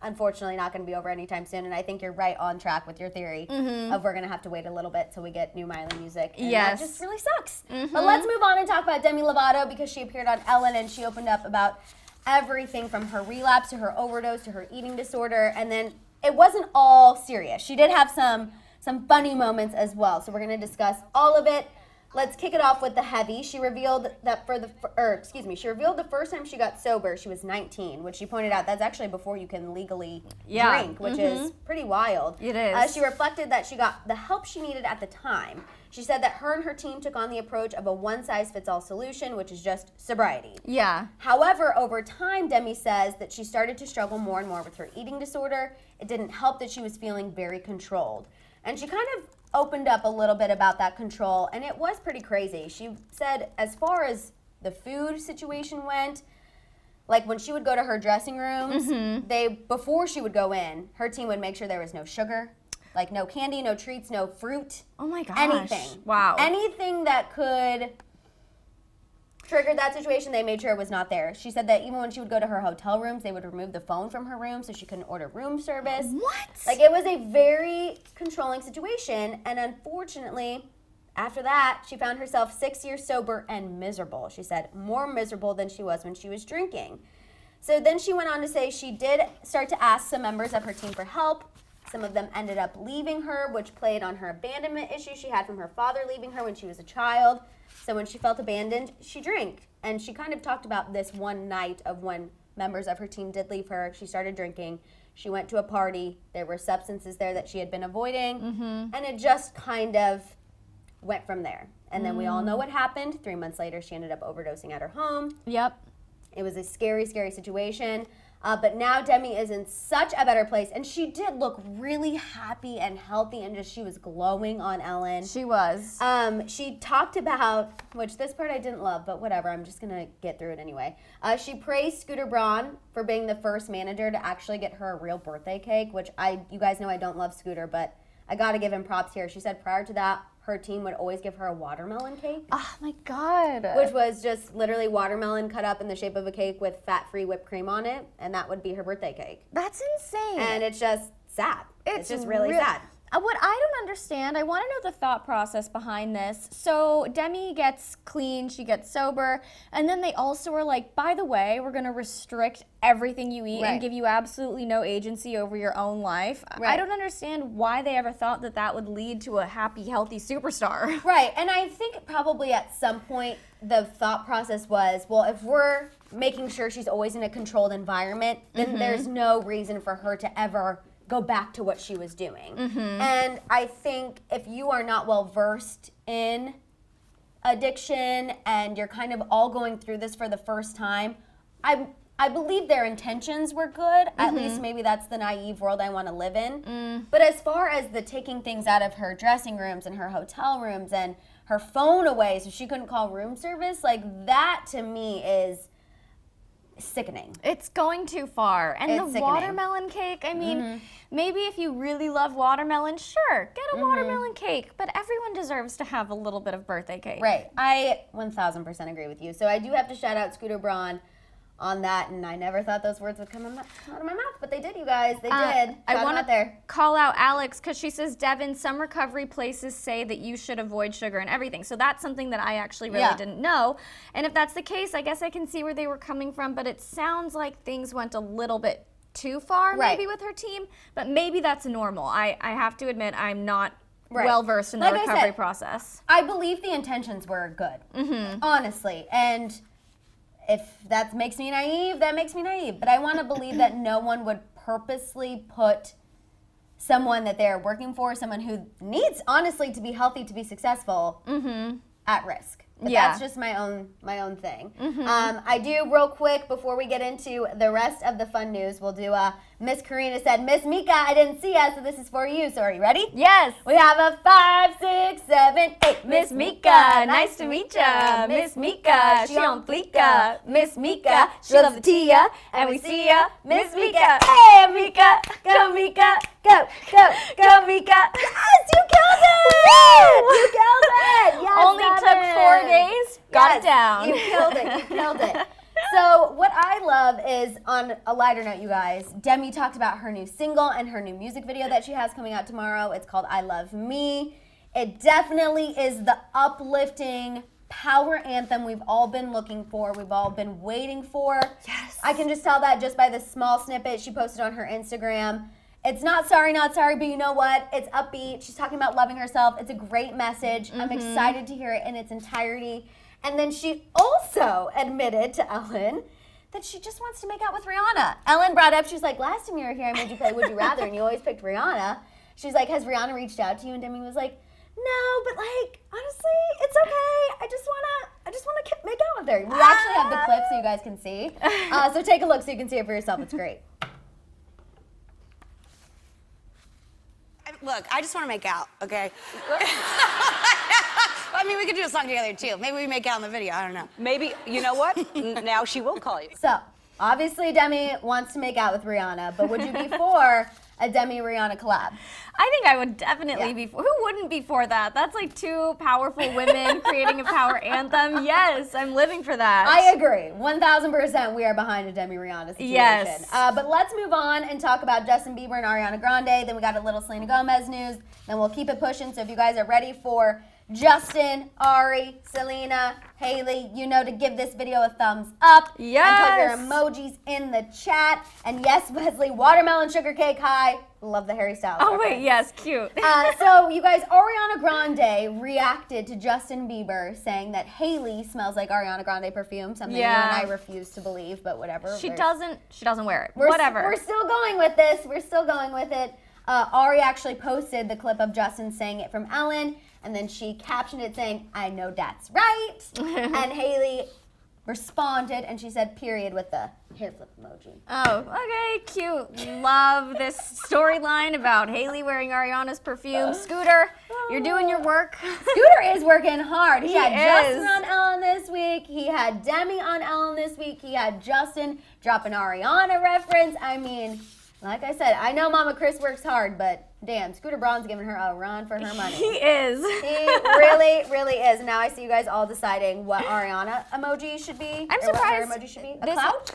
unfortunately not going to be over anytime soon, and I think you're right on track with your theory of we're going to have to wait a little bit till we get new Miley music. And Yes. that just really sucks. But let's move on and talk about Demi Lovato because she appeared on Ellen and she opened up about everything from her relapse to her overdose to her eating disorder, and then it wasn't all serious. She did have some funny moments as well, so we're going to discuss all of it. Let's kick it off with the heavy. She revealed that she revealed the first time she got sober, she was 19, which she pointed out that's actually before you can legally drink, which is pretty wild. It is. She reflected that she got the help she needed at the time. She said that her and her team took on the approach of a one-size-fits-all solution, which is just sobriety. Yeah. However, over time, Demi says that she started to struggle more and more with her eating disorder. It didn't help that she was feeling very controlled. And she kind of opened up a little bit about that control, and it was pretty crazy. She said as far as the food situation went, like when she would go to her dressing rooms, before she would go in, her team would make sure there was no sugar, like no candy, no treats, no fruit. Oh my gosh. Anything. Wow. Anything that could trigger that situation, they made sure it was not there. She said that even when she would go to her hotel rooms, they would remove the phone from her room so she couldn't order room service. What? Like, it was a very controlling situation, and unfortunately, after that, she found herself 6 years sober and miserable. She said more miserable than she was when she was drinking. So then she went on to say she did start to ask some members of her team for help. Some of them ended up leaving her, which played on her abandonment issue she had from her father leaving her when she was a child. So when she felt abandoned, she drank. And she kind of talked about this one night of when members of her team did leave her. She started drinking. She went to a party. There were substances there that she had been avoiding. And it just kind of went from there. And then we all know what happened. 3 months later, she ended up overdosing at her home. Yep. It was a scary, scary situation. But now Demi is in such a better place. And she did look really happy and healthy, and she was glowing on Ellen. She was. She talked about, which this part I didn't love, but whatever, I'm just going to get through it anyway. She praised Scooter Braun for being the first manager to actually get her a real birthday cake, which you guys know I don't love Scooter, but I got to give him props here. She said prior to that, her team would always give her a watermelon cake. Oh my God. Which was just literally watermelon cut up in the shape of a cake with fat-free whipped cream on it, and that would be her birthday cake. That's insane. And it's just sad. It's just really sad. What I don't understand, I want to know the thought process behind this. So Demi gets clean, she gets sober, and then they also were like, by the way, we're going to restrict everything you eat and give you absolutely no agency over your own life. I don't understand why they ever thought that that would lead to a happy, healthy superstar. Right, and I think probably at some point the thought process was, well, if we're making sure she's always in a controlled environment, then there's no reason for her to ever go back to what she was doing. And I think if you are not well versed in addiction and you're kind of all going through this for the first time, I believe their intentions were good. At least maybe that's the naive world I want to live in. But as far as the taking things out of her dressing rooms and her hotel rooms and her phone away so she couldn't call room service, like that to me is sickening. It's going too far. And It's the sickening. watermelon cake, I mean, maybe if you really love watermelon, sure, get a watermelon cake, but everyone deserves to have a little bit of birthday cake. Right. I 1000% agree with you. So I do have to shout out Scooter Braun on that, and I never thought those words would come out of my mouth, but they did, you guys. They did. I want to call out Alex because she says, Devin, some recovery places say that you should avoid sugar and everything. So that's something that I actually really didn't know. And if that's the case, I guess I can see where they were coming from, but it sounds like things went a little bit too far maybe with her team, but maybe that's normal. I have to admit I'm not well versed in the recovery process. I believe the intentions were good, honestly, and if that makes me naive, that makes me naive. But I want to believe that no one would purposely put someone that they're working for, someone who needs, honestly, to be healthy, to be successful, at risk. But that's just my own thing. I do, real quick, before we get into the rest of the fun news, we'll do Miss Karina said, Miss Mika, I didn't see ya, so this is for you. So are you ready? Yes. We have a 5, 6, 7, 8. Miss Mika, nice to meet ya. Miss Mika, she on fleeka. Miss Mika, she loves the tia, and we see ya. Miss Mika, hey Mika, go Mika, go Mika. Yes, you killed it! You killed it! Yes, Only took 4 days. Got it down. You killed it. You killed it. So what I love is, on a lighter note, you guys, Demi talked about her new single and her new music video that she has coming out tomorrow. It's called I Love Me. It definitely is the uplifting power anthem we've all been looking for, we've all been waiting for. Yes. I can just tell that just by the small snippet she posted on her Instagram. It's not sorry, but you know what? It's upbeat. She's talking about loving herself. It's a great message. I'm excited to hear it in its entirety. And then she also admitted to Ellen that she just wants to make out with Rihanna. Ellen brought up, she's like, last time you were here, I made you play Would You Rather, and you always picked Rihanna. She's like, has Rihanna reached out to you? And Demi was like, no, but like, honestly, it's okay. I just wanna make out with her. We actually have the clip so you guys can see. So take a look so you can see it for yourself. It's great. Look, I just want to make out, okay? I mean, we could do a song together, too. Maybe we make out in the video. I don't know. Maybe, you know what? Now she will call you. So, obviously, Demi wants to make out with Rihanna, but would you be for a Demi-Rihanna collab? I think I would definitely be for. Who wouldn't be for that? That's like two powerful women creating a power anthem. Yes, I'm living for that. I agree. 1,000% we are behind a Demi-Rihanna situation. Yes. But let's move on and talk about Justin Bieber and Ariana Grande. Then we got a little Selena Gomez news. Then we'll keep it pushing. So if you guys are ready for Justin, Ari, Selena, Haley, you know to give this video a thumbs up. Yes. And put your emojis in the chat. And yes, Wesley, watermelon sugar cake high. Love the Harry Styles Oh, reference. wait, yes, cute. So you guys, Ariana Grande reacted to Justin Bieber saying that Haley smells like Ariana Grande perfume, something you and I refuse to believe, but whatever. She doesn't wear it. We're Whatever. still going with this. We're still going with it. Ari actually posted the clip of Justin saying it from Ellen. And then she captioned it saying, I know that's right. And Hailey responded and she said period with the hair flip emoji. Oh, okay, cute. Love this storyline about Hailey wearing Ariana's perfume. Scooter, you're doing your work. Scooter is working hard. He had is. Justin on Ellen this week. He had Demi on Ellen this week. He had Justin drop an Ariana reference. I mean, like I said, I know Mama Chris works hard, but damn, Scooter Braun's giving her a run for her money. He is. He really, really is. Now I see you guys all deciding what Ariana emoji should be. I'm or what her surprised. emoji should be. A This- cloud?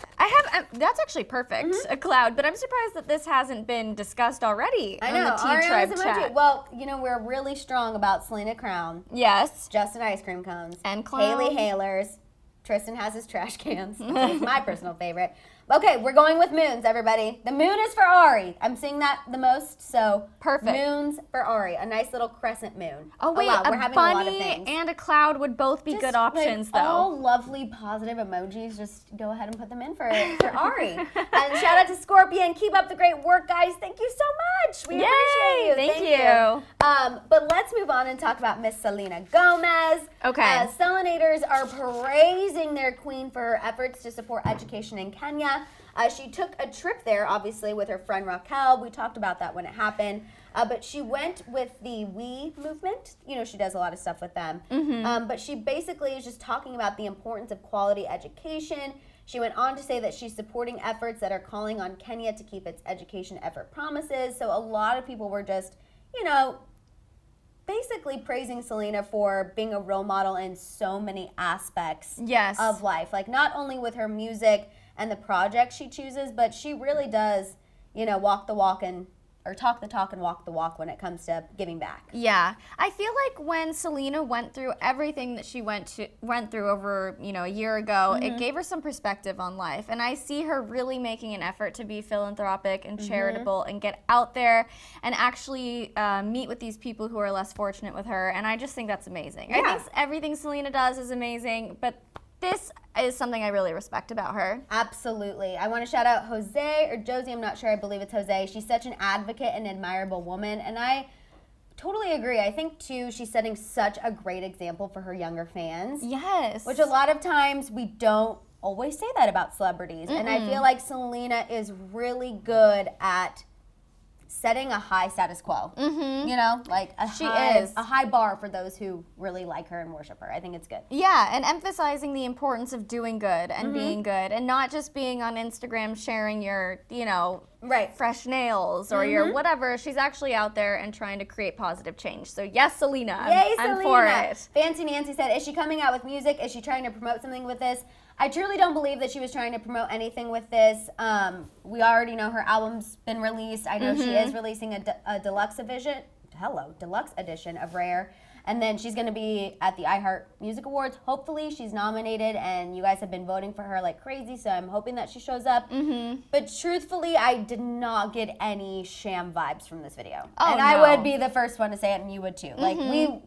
That's actually perfect, a cloud, but I'm surprised that this hasn't been discussed already I on know. the T-Tribe Ariana's emoji. chat. Well, you know, we're really strong about Selena Crown, Yes. Justin Ice Cream Cones, And clown. Haley Hailers. Tristan has his trash cans. It's my personal favorite. Okay, we're going with moons, everybody. The moon is for Ari. I'm seeing that the most, so Perfect. moons for Ari. A nice little crescent moon. Oh wait, wow, a we're having a lot of bunny things. and a cloud would both be Just, good options, like, though. all lovely, positive emojis. Just go ahead and put them in for Ari. And shout out to Scorpion. Keep up the great work, guys. Thank you so much. We Yay, appreciate you. thank you. But let's move on and talk about Miss Selena Gomez. Okay. Selenators are praising their queen for her efforts to support education in Kenya. She took a trip there, obviously, with her friend Raquel. We talked about that when it happened. But she went with the We movement. You know, she does a lot of stuff with them. But she basically is just talking about the importance of quality education. She went on to say that she's supporting efforts that are calling on Kenya to keep its education effort promises. So a lot of people were just, you know, basically praising Selena for being a role model in so many aspects Yes. of life. Like, not only with her music and the project she chooses, but she really does, you know, walk the walk or talk the talk and walk the walk when it comes to giving back. Yeah, I feel like when Selena went through everything that she went through over, you know, a year ago, it gave her some perspective on life. And I see her really making an effort to be philanthropic and charitable and get out there and actually meet with these people who are less fortunate with her. And I just think that's amazing. Yeah. I think everything Selena does is amazing, but this is something I really respect about her. Absolutely. I want to shout out Jose or Josie, I'm not sure, I believe it's Jose. She's such an advocate and admirable woman, and I totally agree. I think, too, she's setting such a great example for her younger fans. Yes. Which a lot of times we don't always say that about celebrities. And I feel like Selena is really good at setting a high status quo. You know, like a high bar for those who really like her and worship her. I think it's good. Yeah, and emphasizing the importance of doing good and being good and not just being on Instagram sharing your, you know, fresh nails or your whatever. She's actually out there and trying to create positive change. So yes, Selena. Yay, I'm Selena. for it. Fancy Nancy said, is she coming out with music? Is she trying to promote something with this? I truly don't believe that she was trying to promote anything with this. We already know her album's been released. I know she is releasing a deluxe edition of Rare. And then she's going to be at the iHeart Music Awards. Hopefully she's nominated, and you guys have been voting for her like crazy, so I'm hoping that she shows up. But truthfully, I did not get any sham vibes from this video. Oh, and I would be the first one to say it, and you would too. Like,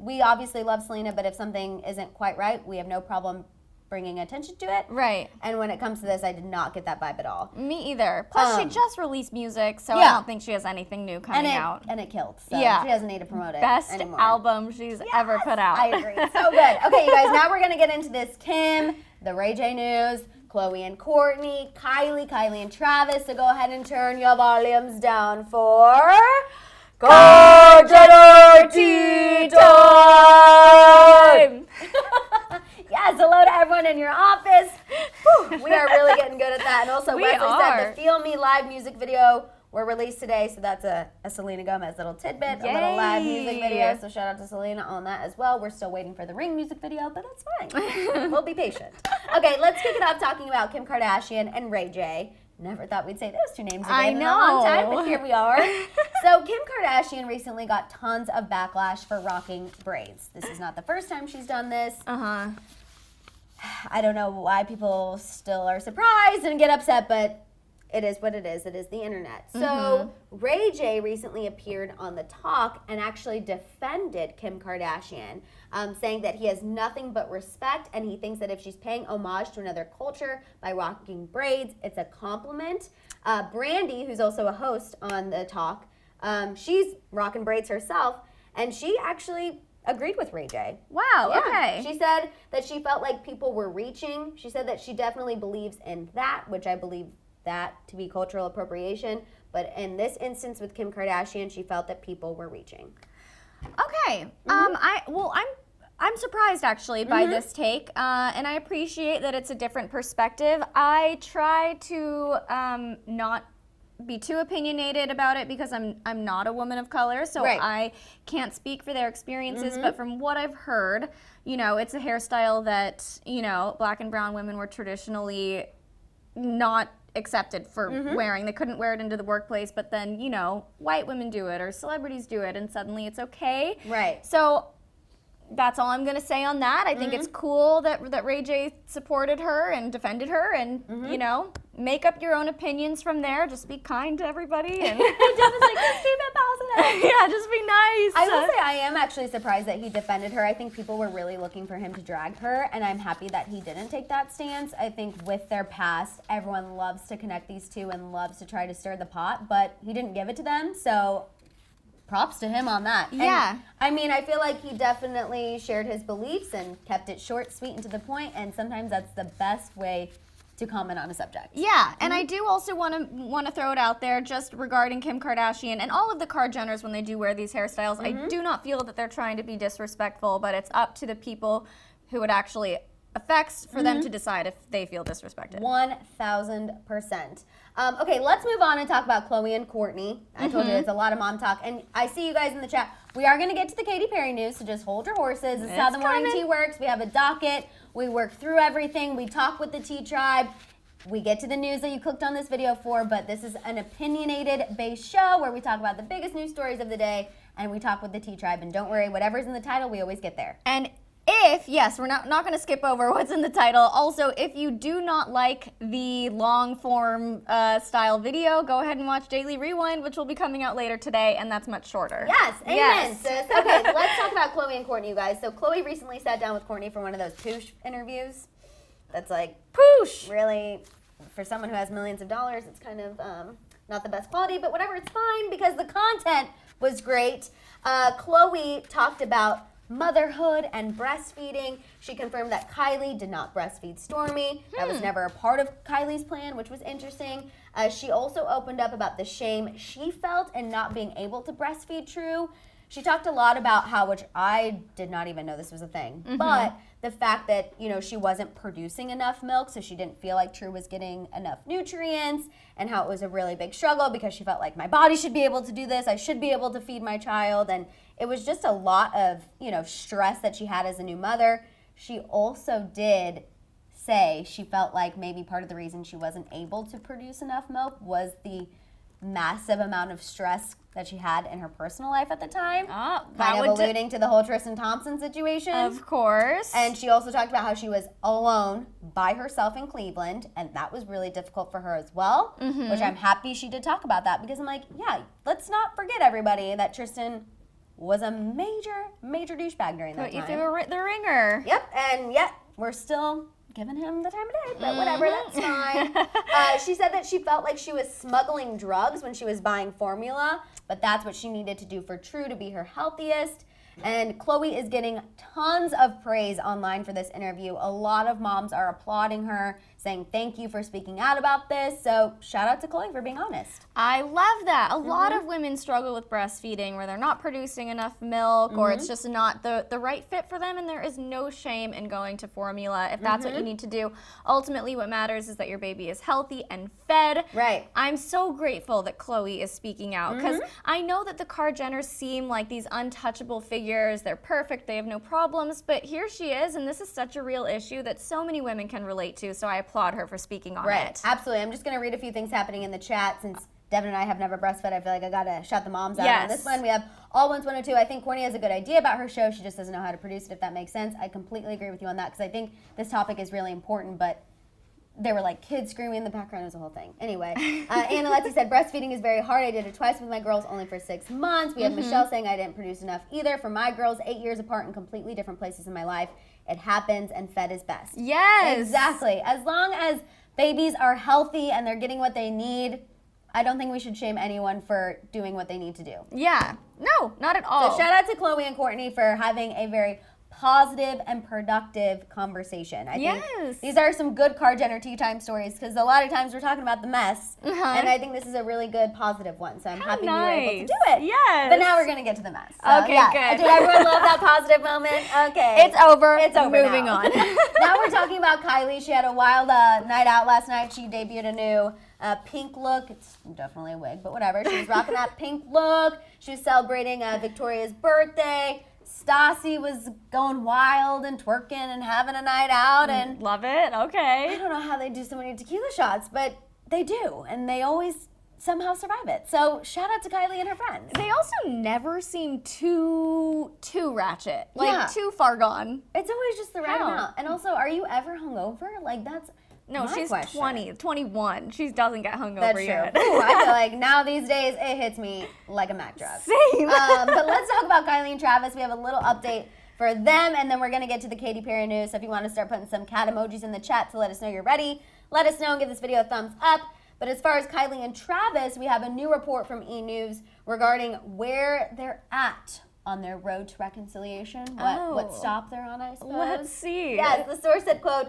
we obviously love Selena, but if something isn't quite right, we have no problem bringing attention to it. Right. And when it comes to this, I did not get that vibe at all. Me either. Plus, she just released music, so I Yeah. don't think she has anything new coming out. And it killed. So Yeah. she doesn't need to promote it Best anymore. album she's ever put out. I agree. So good. Okay, you guys, now we're going to get into this Kim, the Ray J news, Chloe and Courtney, Kylie and Travis. So go ahead and turn your volumes down for Gardener Tea Time! Yes, hello to everyone in your office. Whew, we are really getting good at that. And also, We Wesley are. said the Feel Me live music video were released today, so that's a Selena Gomez little tidbit, a little live music Yay. video. So shout out to Selena on that as well. We're still waiting for the Ring music video, but that's fine. We'll be patient. Okay, let's kick it off talking about Kim Kardashian and Ray J. Never thought we'd say those two names again in a long time, but here we are. So Kim Kardashian recently got tons of backlash for rocking braids. This is not the first time she's done this. I don't know why people still are surprised and get upset, but it is what it is. It is the internet. So Ray J recently appeared on The Talk and actually defended Kim Kardashian, saying that he has nothing but respect, and he thinks that if she's paying homage to another culture by rocking braids, it's a compliment. Grande, who's also a host on The Talk, she's rocking braids herself, and she actually agreed with Ray J. Wow, Yeah. okay. She said that she felt like people were reaching. She said that she definitely believes in that, which I believe that to be cultural appropriation. But in this instance with Kim Kardashian, she felt that people were reaching. Okay. I'm surprised actually by this take, and I appreciate that it's a different perspective. I try to not be too opinionated about it because I'm not a woman of color, so Right. I can't speak for their experiences. But from what I've heard, it's a hairstyle that black and brown women were traditionally not accepted for wearing. They couldn't wear it into the workplace, but then white women do it or celebrities do it, and suddenly it's okay. Right. So that's all I'm gonna say on that. I think it's cool that Ray J supported her and defended her, and make up your own opinions from there. Just be kind to everybody, and just keep it positive. Yeah, just be nice. I will say I am actually surprised that he defended her. I think people were really looking for him to drag her, and I'm happy that he didn't take that stance. I think with their past, everyone loves to connect these two and loves to try to stir the pot, but he didn't give it to them, so props to him on that. Yeah. And, I mean, I feel like he definitely shared his beliefs and kept it short, sweet, and to the point, and sometimes that's the best way to comment on a subject. Yeah, and I do also want to throw it out there just regarding Kim Kardashian and all of the Kardashians when they do wear these hairstyles. I do not feel that they're trying to be disrespectful, but it's up to the people who it actually affects for them to decide if they feel disrespected. 1,000%. Okay, let's move on and talk about Khloe and Courtney. I told you it's a lot of mom talk, and I see you guys in the chat. We are going to get to the Katy Perry news, so just hold your horses. This is how the morning tea works. We have a docket. We work through everything. We talk with the Tea Tribe. We get to the news that you clicked on this video for, but this is an opinionated-based show where we talk about the biggest news stories of the day, and we talk with the Tea Tribe. And don't worry, whatever's in the title, we always get there. And yes, we're not going to skip over what's in the title. Also, if you do not like the long form style video, go ahead and watch Daily Rewind, which will be coming out later today, and that's much shorter. Yes, amen, Yes. sis. Okay, let's talk about Khloe and Courtney, you guys. So Khloe recently sat down with Courtney for one of those poosh interviews. That's like, Poosh! really, for someone who has millions of dollars, it's kind of not the best quality, but whatever, it's fine because the content was great. Khloe talked about motherhood and breastfeeding. She confirmed that Kylie did not breastfeed Stormi. That was never a part of Kylie's plan, which was interesting. She also opened up about the shame she felt in not being able to breastfeed True. She talked a lot about how, which I did not even know this was a thing, but the fact that, she wasn't producing enough milk, so she didn't feel like True was getting enough nutrients, and how it was a really big struggle because she felt like my body should be able to do this, I should be able to feed my child, and it was just a lot of, stress that she had as a new mother. She also did say she felt like maybe part of the reason she wasn't able to produce enough milk was the massive amount of stress that she had in her personal life at the time. Kind of alluding to the whole Tristan Thompson situation. Of course. And she also talked about how she was alone by herself in Cleveland, and that was really difficult for her as well, which I'm happy she did talk about that because I'm like, yeah, let's not forget, everybody, that Tristan was a major, major douchebag during that time. Put you through the ringer. Yep, and yet we're still giving him the time of day, but whatever, that's fine. She said that she felt like she was smuggling drugs when she was buying formula, but that's what she needed to do for True to be her healthiest. And Khloe is getting tons of praise online for this interview. A lot of moms are applauding her, saying thank you for speaking out about this. So shout out to Khloe for being honest. I love that. A lot of women struggle with breastfeeding where they're not producing enough milk or it's just not the right fit for them, and there is no shame in going to formula if that's what you need to do. Ultimately, what matters is that your baby is healthy and fed. Right. I'm so grateful that Khloe is speaking out because I know that the Kardashians seem like these untouchable figures. They're perfect. They have no problems. But here she is, and this is such a real issue that so many women can relate to, so I applaud her for speaking on it. Absolutely. I'm just going to read a few things happening in the chat since Devin and I have never breastfed. I feel like I got to shout the moms out on this one. We have All Ones 102. I think Courtney has a good idea about her show. She just doesn't know how to produce it, if that makes sense. I completely agree with you on that because I think this topic is really important, but there were like kids screaming in the background. It was a whole thing. Anyway, Anna Letty said, breastfeeding is very hard. I did it twice with my girls, only for 6 months. We have Michelle saying I didn't produce enough either. For my girls, 8 years apart in completely different places in my life. It happens, and fed is best. Yes. Exactly. As long as babies are healthy and they're getting what they need, I don't think we should shame anyone for doing what they need to do. Yeah. No, not at all. So shout out to Chloe and Courtney for having a very positive and productive conversation. I think these are some good Car Jenner tea time stories because a lot of times we're talking about the mess, and I think this is a really good positive one. So I'm happy you were able to do it. Yes. But now we're gonna get to the mess. So, Okay, good. Did everyone love that positive moment? Okay. It's over. It's over. Moving now. on. Now we're talking about Kylie. She had a wild night out last night. She debuted a new pink look. It's definitely a wig, but whatever. She was rocking that pink look. She was celebrating Victoria's birthday. Stassi was going wild and twerking and having a night out, and love it. Okay. I don't know how they do so many tequila shots, but they do, and they always somehow survive it. So shout out to Kylie and her friends. They also never seem too ratchet, like too far gone. It's always just the right amount. And also, are you ever hungover? Like that's no, my she's question. 21. She doesn't get hungover That's yet. true. Ooh, I feel like now these days it hits me like a Mac drug. Same. But let's talk about Kylie and Travis. We have a little update for them, and then we're going to get to the Katy Perry news. So if you want to start putting some cat emojis in the chat to let us know you're ready, let us know and give this video a thumbs up. But as far as Kylie and Travis, we have a new report from E! News regarding where they're at on their road to reconciliation. What stop they're on, I suppose. Let's see. Yes, the source said, quote,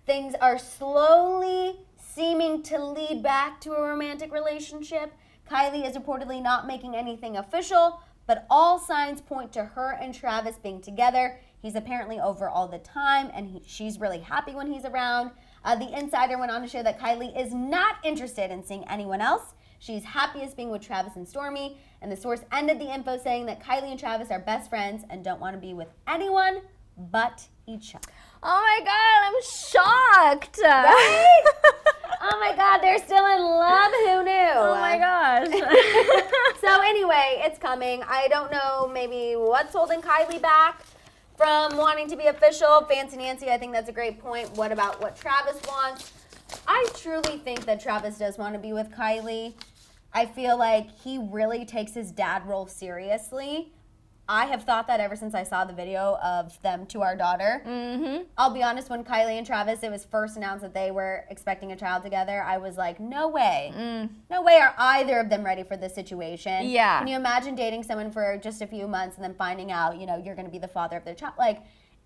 "Things are slowly seeming to lead back to a romantic relationship. Kylie is reportedly not making anything official, but all signs point to her and Travis being together. He's apparently over all the time, and she's really happy when he's around. The Insider went on to show that Kylie is not interested in seeing anyone else. She's happiest being with Travis and Stormi, and the source ended the info saying that Kylie and Travis are best friends and don't want to be with anyone but each other." Oh my God, I'm shocked. Right? Oh my God, they're still in love. Who knew? Oh my gosh. So anyway, it's coming. I don't know maybe what's holding Kylie back from wanting to be official. Fancy Nancy, I think that's a great point. What about what Travis wants? I truly think that Travis does want to be with Kylie. I feel like he really takes his dad role seriously. I have thought that ever since I saw the video of them to our daughter. Mm-hmm. I'll be honest, when Kylie and Travis, it was first announced that they were expecting a child together, I was like, no way. No way are either of them ready for this situation. Yeah. Can you imagine dating someone for just a few months and then finding out, you're going to be the father of their child? Like,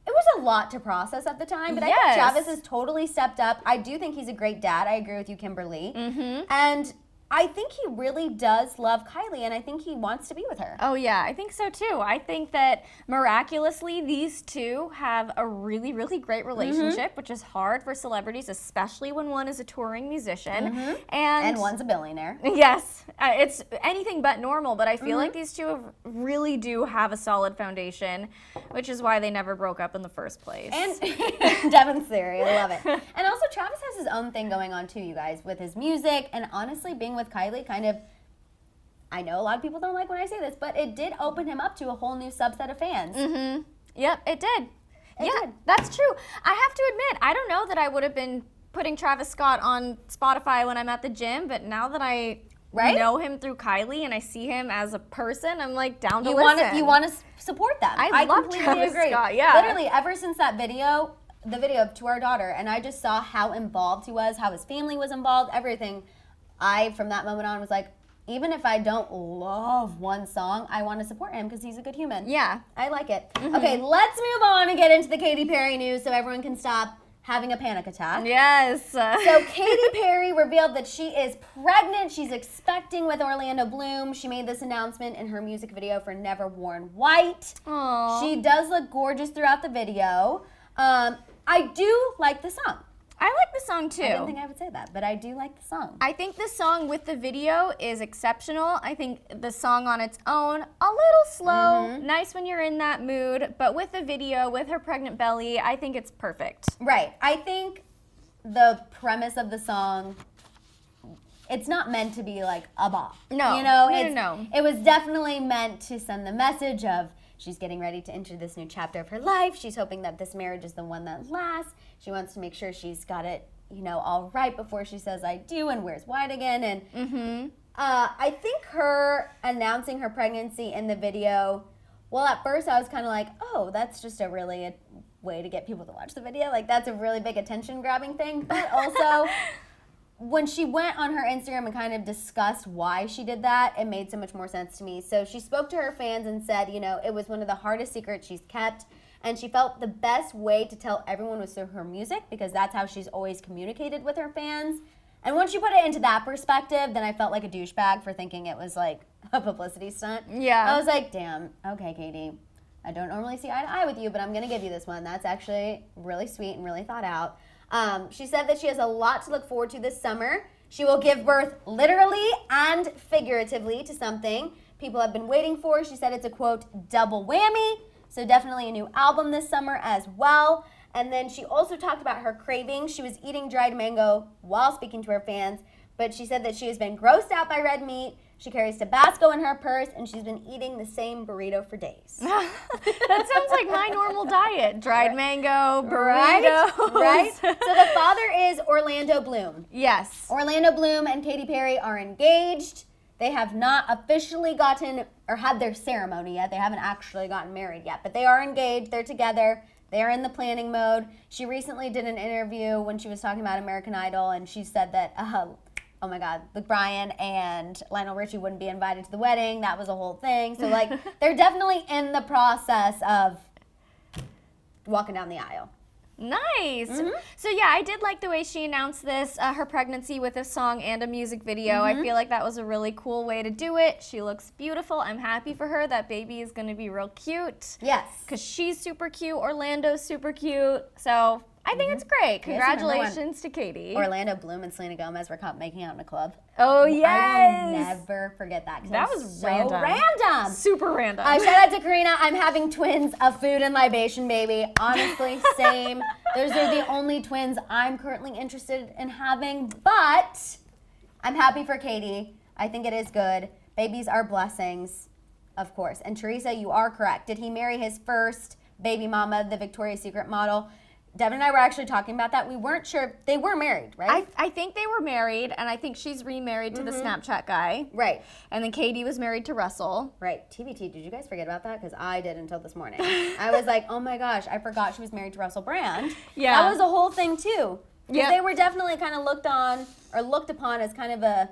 it was a lot to process at the time, but I think Travis has totally stepped up. I do think he's a great dad. I agree with you, Kimberly. Mm-hmm. And I think he really does love Kylie, and I think he wants to be with her. Oh yeah, I think so too. I think that miraculously these two have a really, really great relationship, which is hard for celebrities, especially when one is a touring musician. And one's a billionaire. Yes, it's anything but normal, but I feel like these two really do have a solid foundation, which is why they never broke up in the first place. And Devin's theory, I love it. And also Travis has his own thing going on too, you guys, with his music, and honestly being with Kylie kind of, I know a lot of people don't like when I say this, but it did open him up to a whole new subset of fans. Mm-hmm. Yep, it did. It did. That's true. I have to admit, I don't know that I would have been putting Travis Scott on Spotify when I'm at the gym, but now that I know him through Kylie and I see him as a person, I'm like down to listen. You want to support them. I love completely Travis agree. Scott, yeah. Literally, ever since that video, the video of To Our Daughter, and I just saw how involved he was, how his family was involved, everything. From that moment on, was like, even if I don't love one song, I want to support him because he's a good human. Yeah. I like it. Okay, let's move on and get into the Katy Perry news so everyone can stop having a panic attack. Yes. So Katy Perry revealed that she is pregnant. She's expecting with Orlando Bloom. She made this announcement in her music video for Never Worn White. Aww. She does look gorgeous throughout the video. I do like the song. I like the song too. I didn't think I would say that, but I do like the song. I think the song with the video is exceptional. I think the song on its own, a little slow, nice when you're in that mood, but with the video, with her pregnant belly, I think it's perfect. Right. I think the premise of the song, it's not meant to be like a bop. No. No. It was definitely meant to send the message of she's getting ready to enter this new chapter of her life. She's hoping that this marriage is the one that lasts. She wants to make sure she's got it, all right before she says I do and wears white again. And I think her announcing her pregnancy in the video, well, at first I was kind of like, oh, that's just a way to get people to watch the video. Like, that's a really big attention-grabbing thing. But also, when she went on her Instagram and kind of discussed why she did that, it made so much more sense to me. So she spoke to her fans and said, you know, it was one of the hardest secrets she's kept, and she felt the best way to tell everyone was through her music, because that's how she's always communicated with her fans. And once you put it into that perspective, then I felt like a douchebag for thinking it was like a publicity stunt. Yeah. I was like, damn, okay, Katy, I don't normally see eye to eye with you, but I'm going to give you this one. That's actually really sweet and really thought out. She said that she has a lot to look forward to this summer. She will give birth literally and figuratively to something people have been waiting for. She said it's a, quote, double whammy. So definitely a new album this summer as well. And then she also talked about her cravings. She was eating dried mango while speaking to her fans, but she said that she has been grossed out by red meat. She carries Tabasco in her purse, and she's been eating the same burrito for days. That sounds like my normal diet. Dried mango, burritos. Right? So the father is Orlando Bloom. Yes. Orlando Bloom and Katy Perry are engaged. They have not officially gotten or had their ceremony yet. They haven't actually gotten married yet, but they are engaged. They're together. They're in the planning mode. She recently did an interview when she was talking about American Idol, and she said that, oh my God, Luke Bryan and Lionel Richie wouldn't be invited to the wedding. That was a whole thing. So, like, they're definitely in the process of walking down the aisle. Nice. So yeah, I did like the way she announced this, her pregnancy with a song and a music video. I feel like that was a really cool way to do it. She looks beautiful. I'm happy for her. That baby is going to be real cute. Yes. Because she's super cute. Orlando's super cute. So I think it's great. Congratulations to Katy. Orlando Bloom and Selena Gomez were caught making out in a club. Oh, yes. I will never forget that. That was so random. Super random. Shout out to Karina. I'm having twins, a food and libation baby. Honestly, same. Those are the only twins I'm currently interested in having, but I'm happy for Katy. I think it is good. Babies are blessings, of course. And Teresa, you are correct. Did he marry his first baby mama, the Victoria's Secret model? Devin and I were actually talking about that. We weren't sure. They were married, right? I think they were married, and I think she's remarried to the Snapchat guy. Right. And then Katy was married to Russell. Right. TBT, did you guys forget about that? Because I did until this morning. I was like, oh my gosh, I forgot she was married to Russell Brand. Yeah. That was a whole thing too. Yeah. They were definitely kind of looked upon as kind of an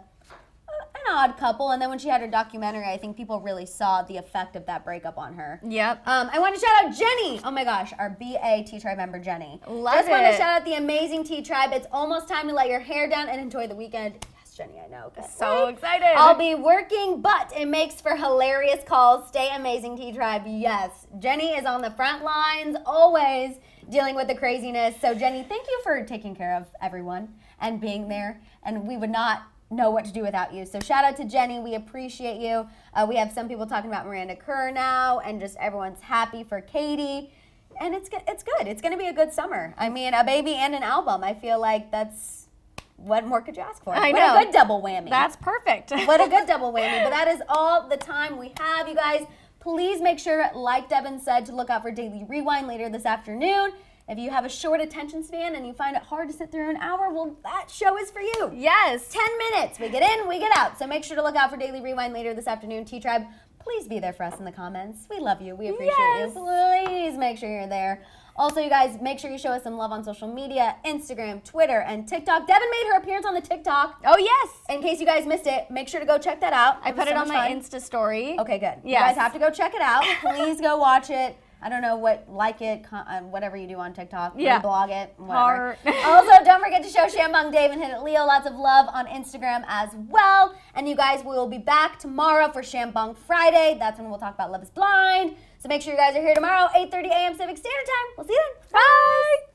odd couple, and then when she had her documentary, I think people really saw the effect of that breakup on her. Yep. I want to shout out Jenny. Oh my gosh, our BA T-Tribe member Jenny. Love want to it. shout out the amazing T-Tribe. It's almost time to let your hair down and enjoy the weekend. Yes, Jenny, I know. So excited. I'll be working, but it makes for hilarious calls. Stay amazing, T-Tribe. Yes, Jenny is on the front lines, always dealing with the craziness. So Jenny, thank you for taking care of everyone and being there, and we would not know what to do without you. So shout out to Jenny. We appreciate you. We have some people talking about Miranda Kerr now, and just everyone's happy for Katy. And it's good. It's going to be a good summer. I mean, a baby and an album. I feel like that's, what more could you ask for? I know. What a good double whammy. That's perfect. What a good double whammy. But that is all the time we have, you guys. Please make sure, like Devin said, to look out for Daily Rewind later this afternoon. If you have a short attention span and you find it hard to sit through an hour, well, that show is for you. Yes. 10 minutes. We get in, we get out. So make sure to look out for Daily Rewind later this afternoon. T-Tribe, please be there for us in the comments. We love you. We appreciate you. Please make sure you're there. Also, you guys, make sure you show us some love on social media, Instagram, Twitter, and TikTok. Devin made her appearance on the TikTok. Oh, yes. In case you guys missed it, make sure to go check that out. I put it on my Insta story. Okay, good. Yes. You guys have to go check it out. Please go watch it. I don't know like it, whatever you do on TikTok. Yeah. Blog it, whatever. Heart. Also, don't forget to show Shambong Dave and Hit It Leo lots of love on Instagram as well. And you guys, we will be back tomorrow for Shambong Friday. That's when we'll talk about Love is Blind. So make sure you guys are here tomorrow, 8:30 a.m. Pacific Standard Time. We'll see you then. Bye.